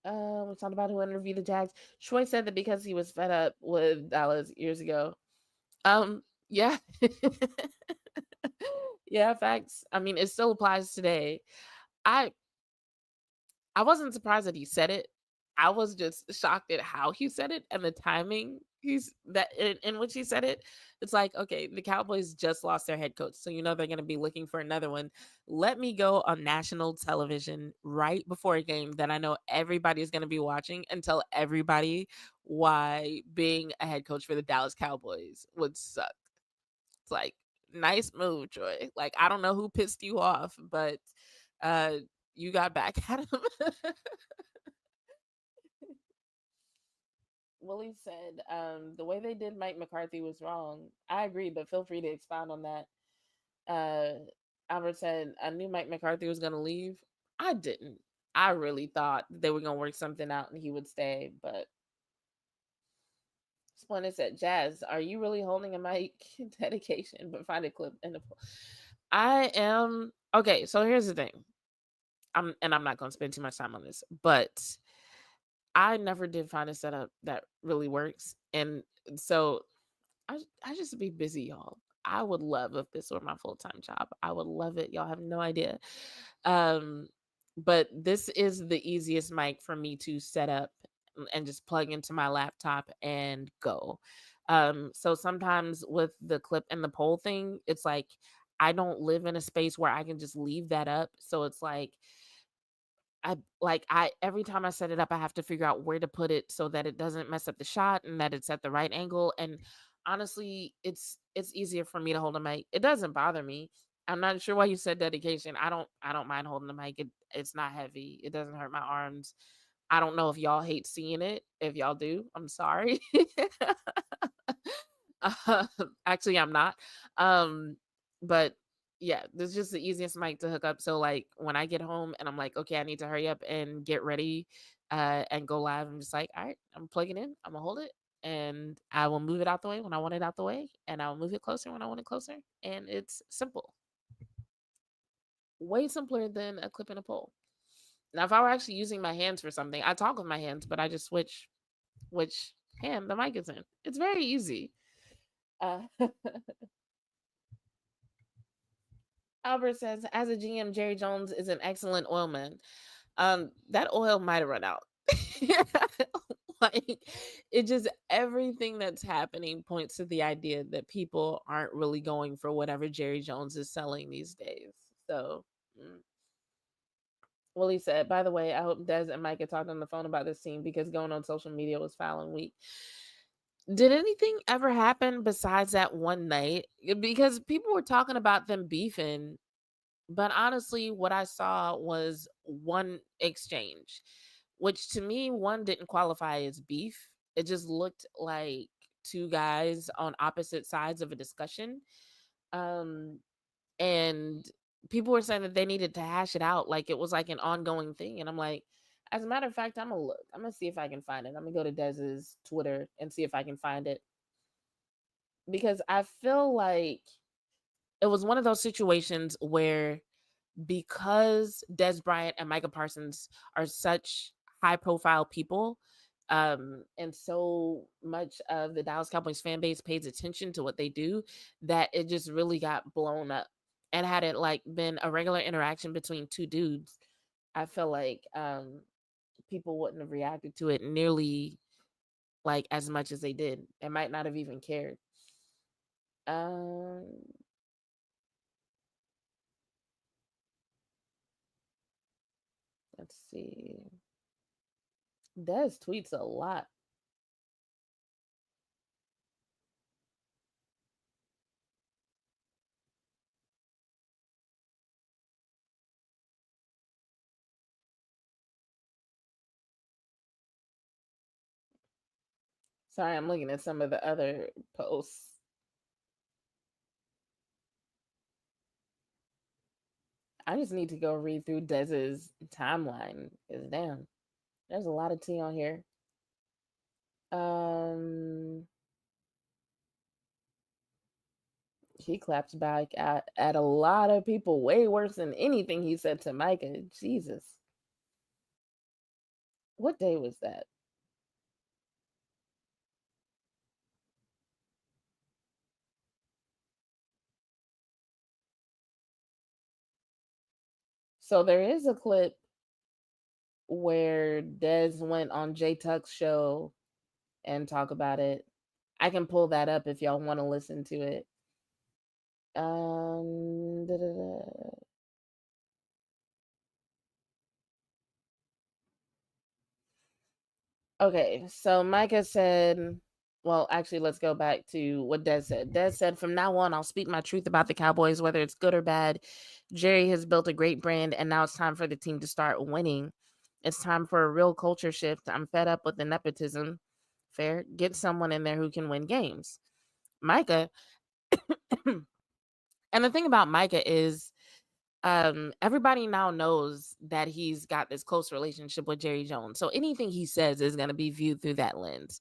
Speaker 1: We talked about who interviewed the Jags. Troy said that because he was fed up with Dallas years ago. Yeah. Yeah, facts. I mean, it still applies today. I I wasn't surprised that he said it. I was just shocked at how he said it and the timing in which he said it. It's like, okay, the Cowboys just lost their head coach, so you know they're going to be looking for another one. Let me go on national television right before a game that I know everybody is going to be watching and tell everybody why being a head coach for the Dallas Cowboys would suck. It's like, nice move, Troy. Like, I don't know who pissed you off, but uh you got back at him. Willie said, the way they did Mike McCarthy was wrong. I agree, but feel free to expound on that. Uh, Albert said, I knew Mike McCarthy was going to leave. I didn't. I really thought they were going to work something out and he would stay. But Splendid said, Jazz, are you really holding a mic? Dedication, but find a clip in the. I am. Okay, so here's the thing. I'm not going to spend too much time on this, but I never did find a setup that really works. And so I just be busy, y'all. I would love if this were my full-time job. I would love it. Y'all have no idea. Um, but this is the easiest mic for me to set up and just plug into my laptop and go. So sometimes with the clip and the poll thing, it's like I don't live in a space where I can just leave that up. So it's like I every time I set it up, I have to figure out where to put it so that it doesn't mess up the shot and that it's at the right angle. And honestly, it's easier for me to hold a mic. It doesn't bother me. I'm not sure why you said dedication. I don't mind holding the mic. It's not heavy. It doesn't hurt my arms. I don't know if y'all hate seeing it. If y'all do, I'm sorry. Uh, Actually, I'm not. Um, but yeah, this is just the easiest mic to hook up. So like when I get home and I'm like, okay, I need to hurry up and get ready and go live. I'm just like, all right, I'm plugging in. I'm gonna hold it, and I will move it out the way when I want it out the way, and I'll move it closer when I want it closer. And it's simple, way simpler than a clip and a poll. Now, if I were actually using my hands for something, I talk with my hands, but I just switch which hand the mic is in. It's very easy. Uh, Albert says, as a GM, Jerry Jones is an excellent oilman. That oil might have run out. Like, it just everything that's happening points to the idea that people aren't really going for whatever Jerry Jones is selling these days. So, Willie said, by the way, I hope Des and Mike had talked on the phone about this scene because going on social media was foul and weak. Did anything ever happen besides that one night? Because people were talking about them beefing, but honestly, what I saw was one exchange, which to me, one didn't qualify as beef. It just looked like two guys on opposite sides of a discussion. Um, and people were saying that they needed to hash it out like it was like an ongoing thing. And I'm like, As a matter of fact, I'm gonna look. I'm gonna see if I can find it. I'm gonna go to Dez's Twitter and see if I can find it because I feel like it was one of those situations where because Des Bryant and Micah Parsons are such high profile people, and so much of the Dallas Cowboys fan base pays attention to what they do, that it just really got blown up. And had it like been a regular interaction between two dudes, I feel like people wouldn't have reacted to it nearly like as much as they did. They might not have even cared. Um, let's see. Des tweets a lot. Sorry, I'm looking at some of the other posts. I just need to go read through Dez's timeline. Cause damn, there's a lot of tea on here. Um, he claps back at a lot of people, way worse than anything he said to Micah. Jesus, what day was that? So there is a clip where Dez went on Jay Tuck's show and talk about it. I can pull that up if y'all want to listen to it. Da, da, da. Okay, so Micah said, well, actually, let's go back to what Des said. Des said, from now on, I'll speak my truth about the Cowboys, whether it's good or bad. Jerry has built a great brand, and now it's time for the team to start winning. It's time for a real culture shift. I'm fed up with the nepotism. Fair. Get someone in there who can win games. Micah, and the thing about Micah is everybody now knows that he's got this close relationship with Jerry Jones. So anything he says is going to be viewed through that lens.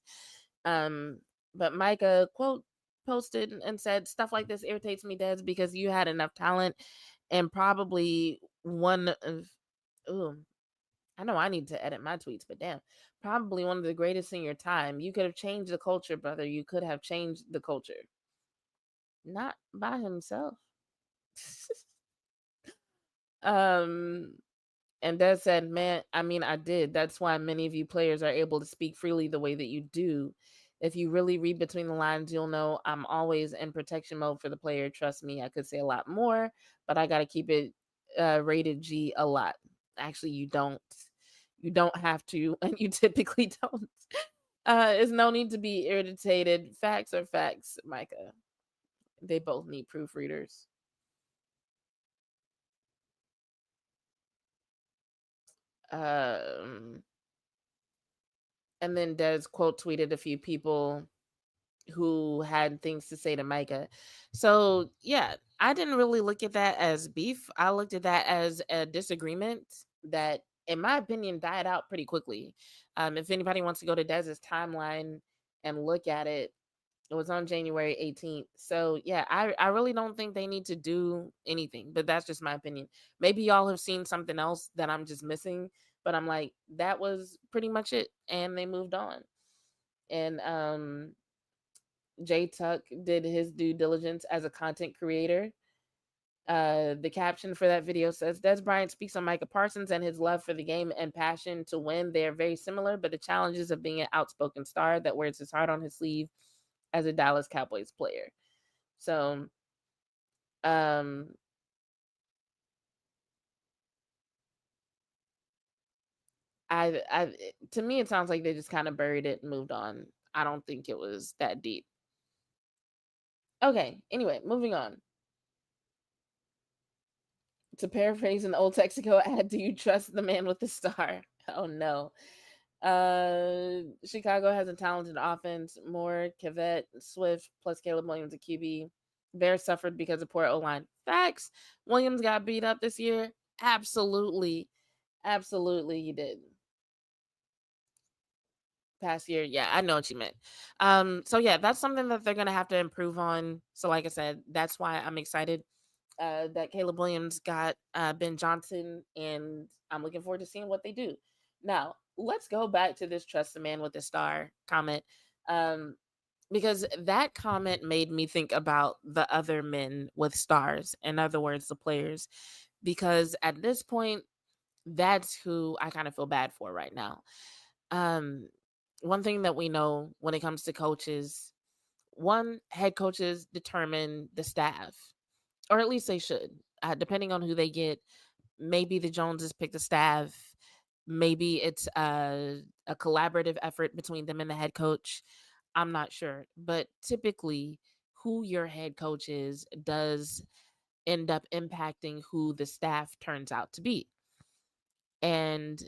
Speaker 1: Um, but Micah quote posted and said stuff like this irritates me, Des, because you had enough talent and probably one of ooh, I know I need to edit my tweets, but damn, probably one of the greatest in your time. You could have changed the culture, brother. You could have changed the culture. Not by himself. um And Des said, man, I mean, I did. That's why many of you players are able to speak freely the way that you do. If you really read between the lines, you'll know I'm always in protection mode for the player. Trust me, I could say a lot more, but I got to keep it rated G a lot. Actually, you don't. You don't have to, and you typically don't. There's no need to be irritated. Facts are facts, Micah. They both need proofreaders. Um, and then Des quote tweeted a few people who had things to say to Micah. So yeah, I didn't really look at that as beef. I looked at that as a disagreement that, in my opinion, died out pretty quickly. If anybody wants to go to Dez's timeline and look at it, it was on January 18th. So yeah, I really don't think they need to do anything, but that's just my opinion. Maybe y'all have seen something else that I'm just missing, but I'm like, that was pretty much it. And they moved on. And Jay Tuck did his due diligence as a content creator. The caption for that video says, Des Bryant speaks on Micah Parsons and his love for the game and passion to win. They are very similar, but the challenges of being an outspoken star that wears his heart on his sleeve as a Dallas Cowboys player. So, um, to me, it sounds like they just kind of buried it and moved on. I don't think it was that deep. Okay. Anyway, moving on. To paraphrase an old Texaco ad, do you trust the man with the star? Oh no. Chicago has a talented offense. Moore, Kavett, Swift, plus Caleb Williams at QB. Bears suffered because of poor O line. Facts. Williams got beat up this year. Absolutely, absolutely, he did. Past year, yeah, I know what you meant. So yeah, that's something that they're gonna have to improve on. So like I said, that's why I'm excited that Caleb Williams got Ben Johnson, and I'm looking forward to seeing what they do. Now, let's go back to this trust the man with the star comment. Um, because that comment made me think about the other men with stars, in other words, the players. Because at this point, that's who I kind of feel bad for right now. Um, One thing that we know when it comes to coaches, one, head coaches determine the staff, or at least they should, depending on who they get. Maybe the Joneses pick the staff. Maybe it's a collaborative effort between them and the head coach. I'm not sure. But typically, who your head coach is does end up impacting who the staff turns out to be. And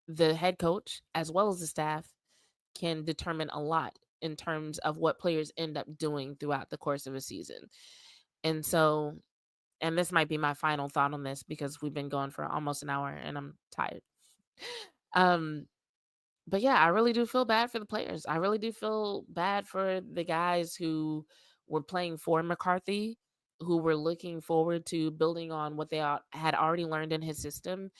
Speaker 1: the head coach, as well as the staff, can determine a lot in terms of what players end up doing throughout the course of a season. And so, and this might be my final thought on this because we've been going for almost an hour and I'm tired. Um, but yeah, I really do feel bad for the players. I really do feel bad for the guys who were playing for McCarthy, who were looking forward to building on what they had already learned in his system,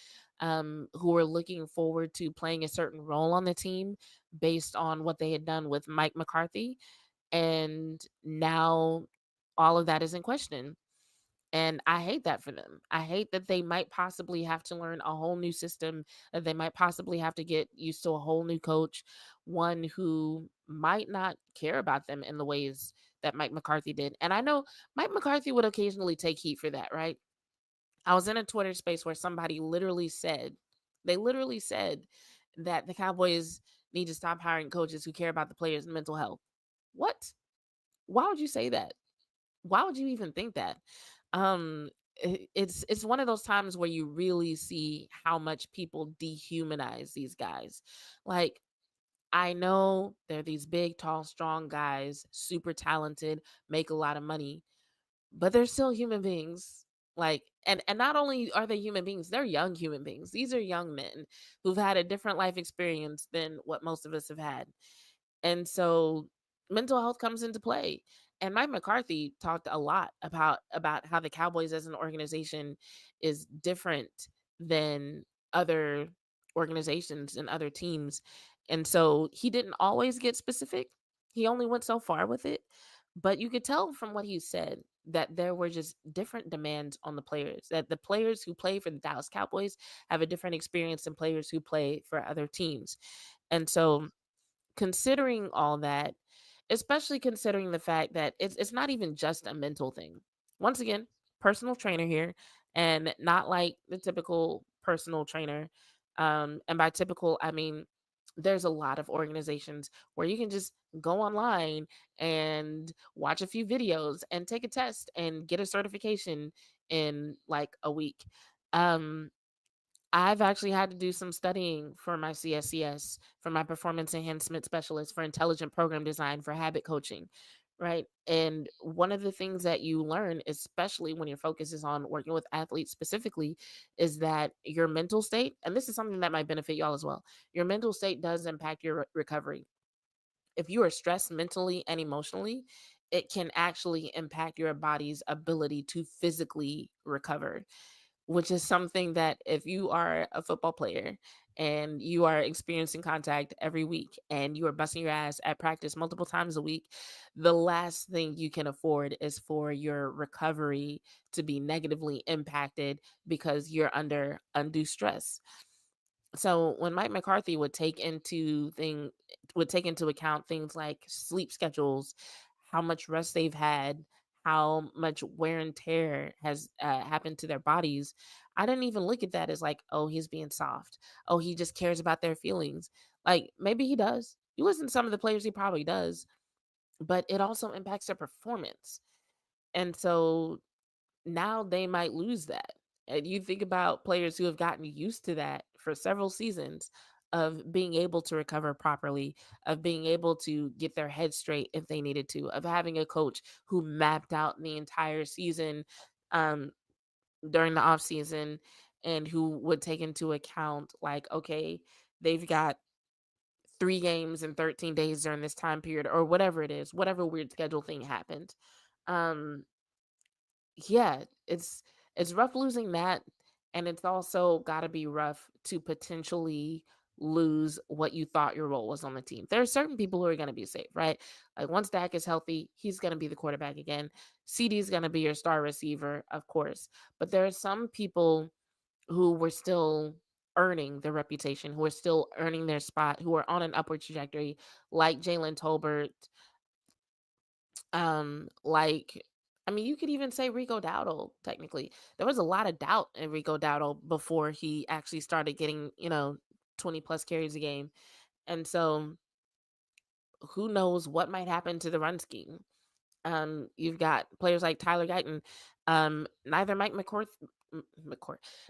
Speaker 1: who were looking forward to playing a certain role on the team based on what they had done with Mike McCarthy. And now all of that is in question. And I hate that for them. I hate that they might possibly have to learn a whole new system, that they might possibly have to get used to a whole new coach, one who might not care about them in the ways that Mike McCarthy did. And I know Mike McCarthy would occasionally take heat for that, right? I was in a Twitter space where somebody literally said, they literally said that the Cowboys need to stop hiring coaches who care about the players' mental health. What? Why would you say that? Why would you even think that? It's one of those times where you really see how much people dehumanize these guys. Like, I know they're these big, tall, strong guys, super talented, make a lot of money, but they're still human beings. Like, and not only are they human beings, they're young human beings. These are young men who've had a different life experience than what most of us have had. And so mental health comes into play. And Mike McCarthy talked a lot about how the Cowboys as an organization is different than other organizations and other teams. And so he didn't always get specific. He only went so far with it. But you could tell from what he said that there were just different demands on the players, that the players who play for the Dallas Cowboys have a different experience than players who play for other teams. And so considering all that, especially considering the fact that it's not even just a mental thing. Once again, personal trainer here, and not like the typical personal trainer. And by typical, I mean there's a lot of organizations where you can just go online and watch a few videos and take a test and get a certification in like a week. Um, I've actually had to do some studying for my CSCS, for my performance enhancement specialist, for intelligent program design, for habit coaching, right? And one of the things that you learn, especially when your focus is on working with athletes specifically, is that your mental state, and this is something that might benefit y'all as well, your mental state does impact your recovery. If you are stressed mentally and emotionally, it can actually impact your body's ability to physically recover, which is something that if you are a football player and you are experiencing contact every week and you are busting your ass at practice multiple times a week, the last thing you can afford is for your recovery to be negatively impacted because you're under undue stress. So when Mike McCarthy would take into account things like sleep schedules, how much rest they've had, how much wear and tear has happened to their bodies. I didn't even look at that as like, oh, he's being soft. Oh, he just cares about their feelings. Like maybe he does. You listen to some of the players, he probably does, but it also impacts their performance. And so now they might lose that. And you think about players who have gotten used to that for several seasons of being able to recover properly, of being able to get their head straight if they needed to, of having a coach who mapped out the entire season um, during the off season and who would take into account like, okay, they've got 3 games in 13 days during this time period or whatever it is, whatever weird schedule thing happened. Um, yeah, it's rough losing that, and it's also gotta be rough to potentially lose what you thought your role was on the team. There are certain people who are gonna be safe, right? Like, once Dak is healthy, he's gonna be the quarterback again. CD is gonna be your star receiver, of course, but there are some people who were still earning their reputation, who are still earning their spot, who are on an upward trajectory, like Jalen Tolbert, like, I mean, you could even say Rico Dowdle, technically. There was a lot of doubt in Rico Dowdle before he actually started getting, 20 plus carries a game. And so who knows what might happen to the run scheme. You've got players like Tyler Guyton. Neither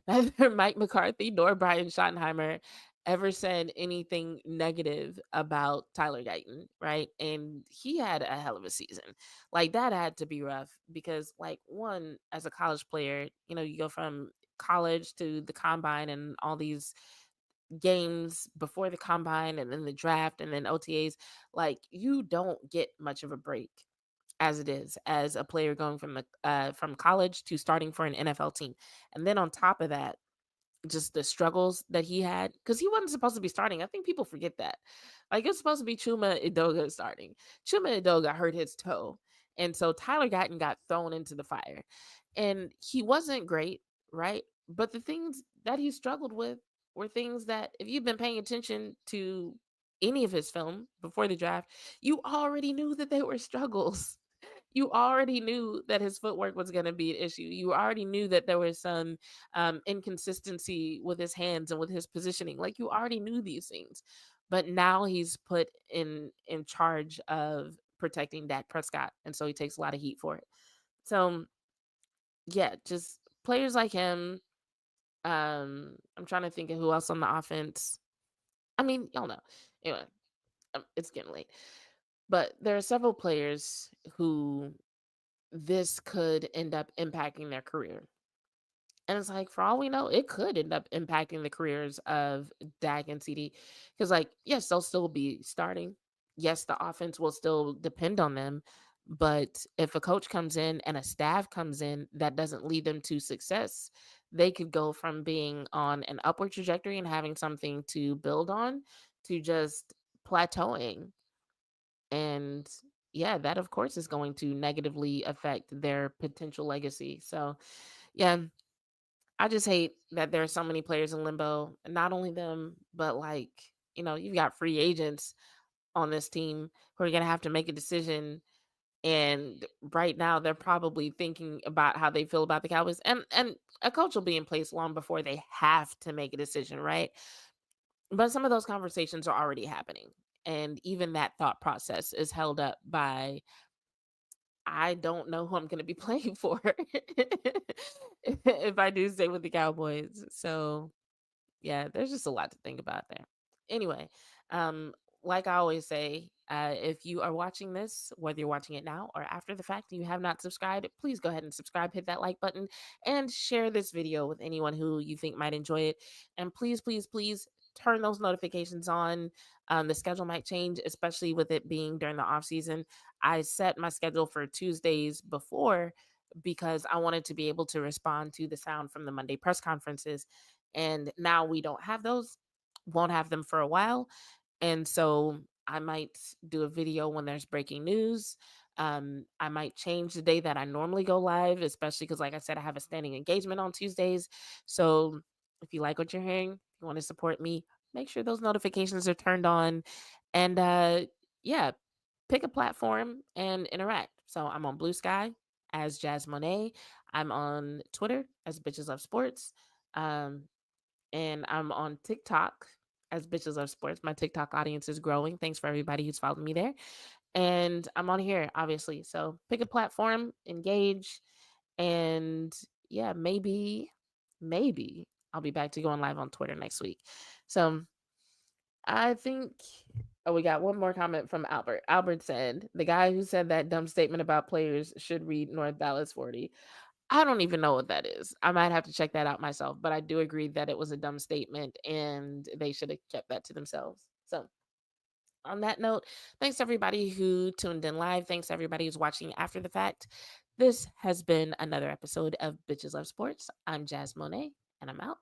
Speaker 1: neither Mike McCarthy nor Brian Schottenheimer ever said anything negative about Tyler Guyton, right? And he had a hell of a season. Like, that had to be rough because, like, one, as a college player, you go from college to the combine and all these games before the combine and then the draft and then OTAs. Like, you don't get much of a break as it is as a player going from college to starting for an NFL team. And then on top of that, just the struggles that he had because he wasn't supposed to be starting. I think people forget that. Like, it's supposed to be Chuma Edoga starting. Chuma Edoga hurt his toe. And so Tyler Gatton got thrown into the fire. And he wasn't great, right? But the things that he struggled with were things that, if you've been paying attention to any of his film before the draft, you already knew that they were struggles. You already knew that his footwork was going to be an issue. You already knew that there was some inconsistency with his hands and with his positioning. Like, you already knew these things, but now he's put in charge of protecting Dak Prescott, and so he takes a lot of heat for it. So yeah, just players like him. I'm trying to think of who else on the offense. I mean, y'all know. Anyway, it's getting late, but there are several players who this could end up impacting their career. And it's like, for all we know, it could end up impacting the careers of Dak and CD. Because, like, yes, they'll still be starting. Yes, the offense will still depend on them. But if a coach comes in and a staff comes in that doesn't lead them to success, they could go from being on an upward trajectory and having something to build on to just plateauing. And yeah, that of course is going to negatively affect their potential legacy. So yeah, I just hate that there are so many players in limbo. And not only them, but like, you've got free agents on this team who are gonna have to make a decision. And right now they're probably thinking about how they feel about the Cowboys. And a coach will be in place long before they have to make a decision, right? But some of those conversations are already happening. And even that thought process is held up by, I don't know who I'm gonna be playing for if I do stay with the Cowboys. So yeah, there's just a lot to think about there. Anyway, um, like I always say, if you are watching this, whether you're watching it now or after the fact, and you have not subscribed, please go ahead and subscribe, hit that like button, and share this video with anyone who you think might enjoy it. And please, please, please turn those notifications on. The schedule might change, especially with it being during the off season. I set my schedule for Tuesdays before because I wanted to be able to respond to the sound from the Monday press conferences, and now we don't have those, won't have them for a while. And so I might do a video when there's breaking news. I might change the day that I normally go live, especially because, like I said, I have a standing engagement on Tuesdays. So if you like what you're hearing, if you want to support me, make sure those notifications are turned on. And yeah, pick a platform and interact. So I'm on Blue Sky as Jazz Monet. I'm on Twitter as Bitches Love Sports. Um, and I'm on TikTok as Bitches Love Sports. My TikTok audience is growing. Thanks for everybody who's followed me there. And I'm on here, obviously. So pick a platform, engage, and yeah, maybe I'll be back to going live on Twitter next week. So I think, oh, we got one more comment from Albert. Albert said, the guy who said that dumb statement about players should read North Dallas 40. I don't even know what that is. I might have to check that out myself, but I do agree that it was a dumb statement and they should have kept that to themselves. So On that note, thanks everybody who tuned in live. Thanks everybody who's watching after the fact. This has been another episode of Bitches Love Sports. I'm Jazz Monet, and I'm out.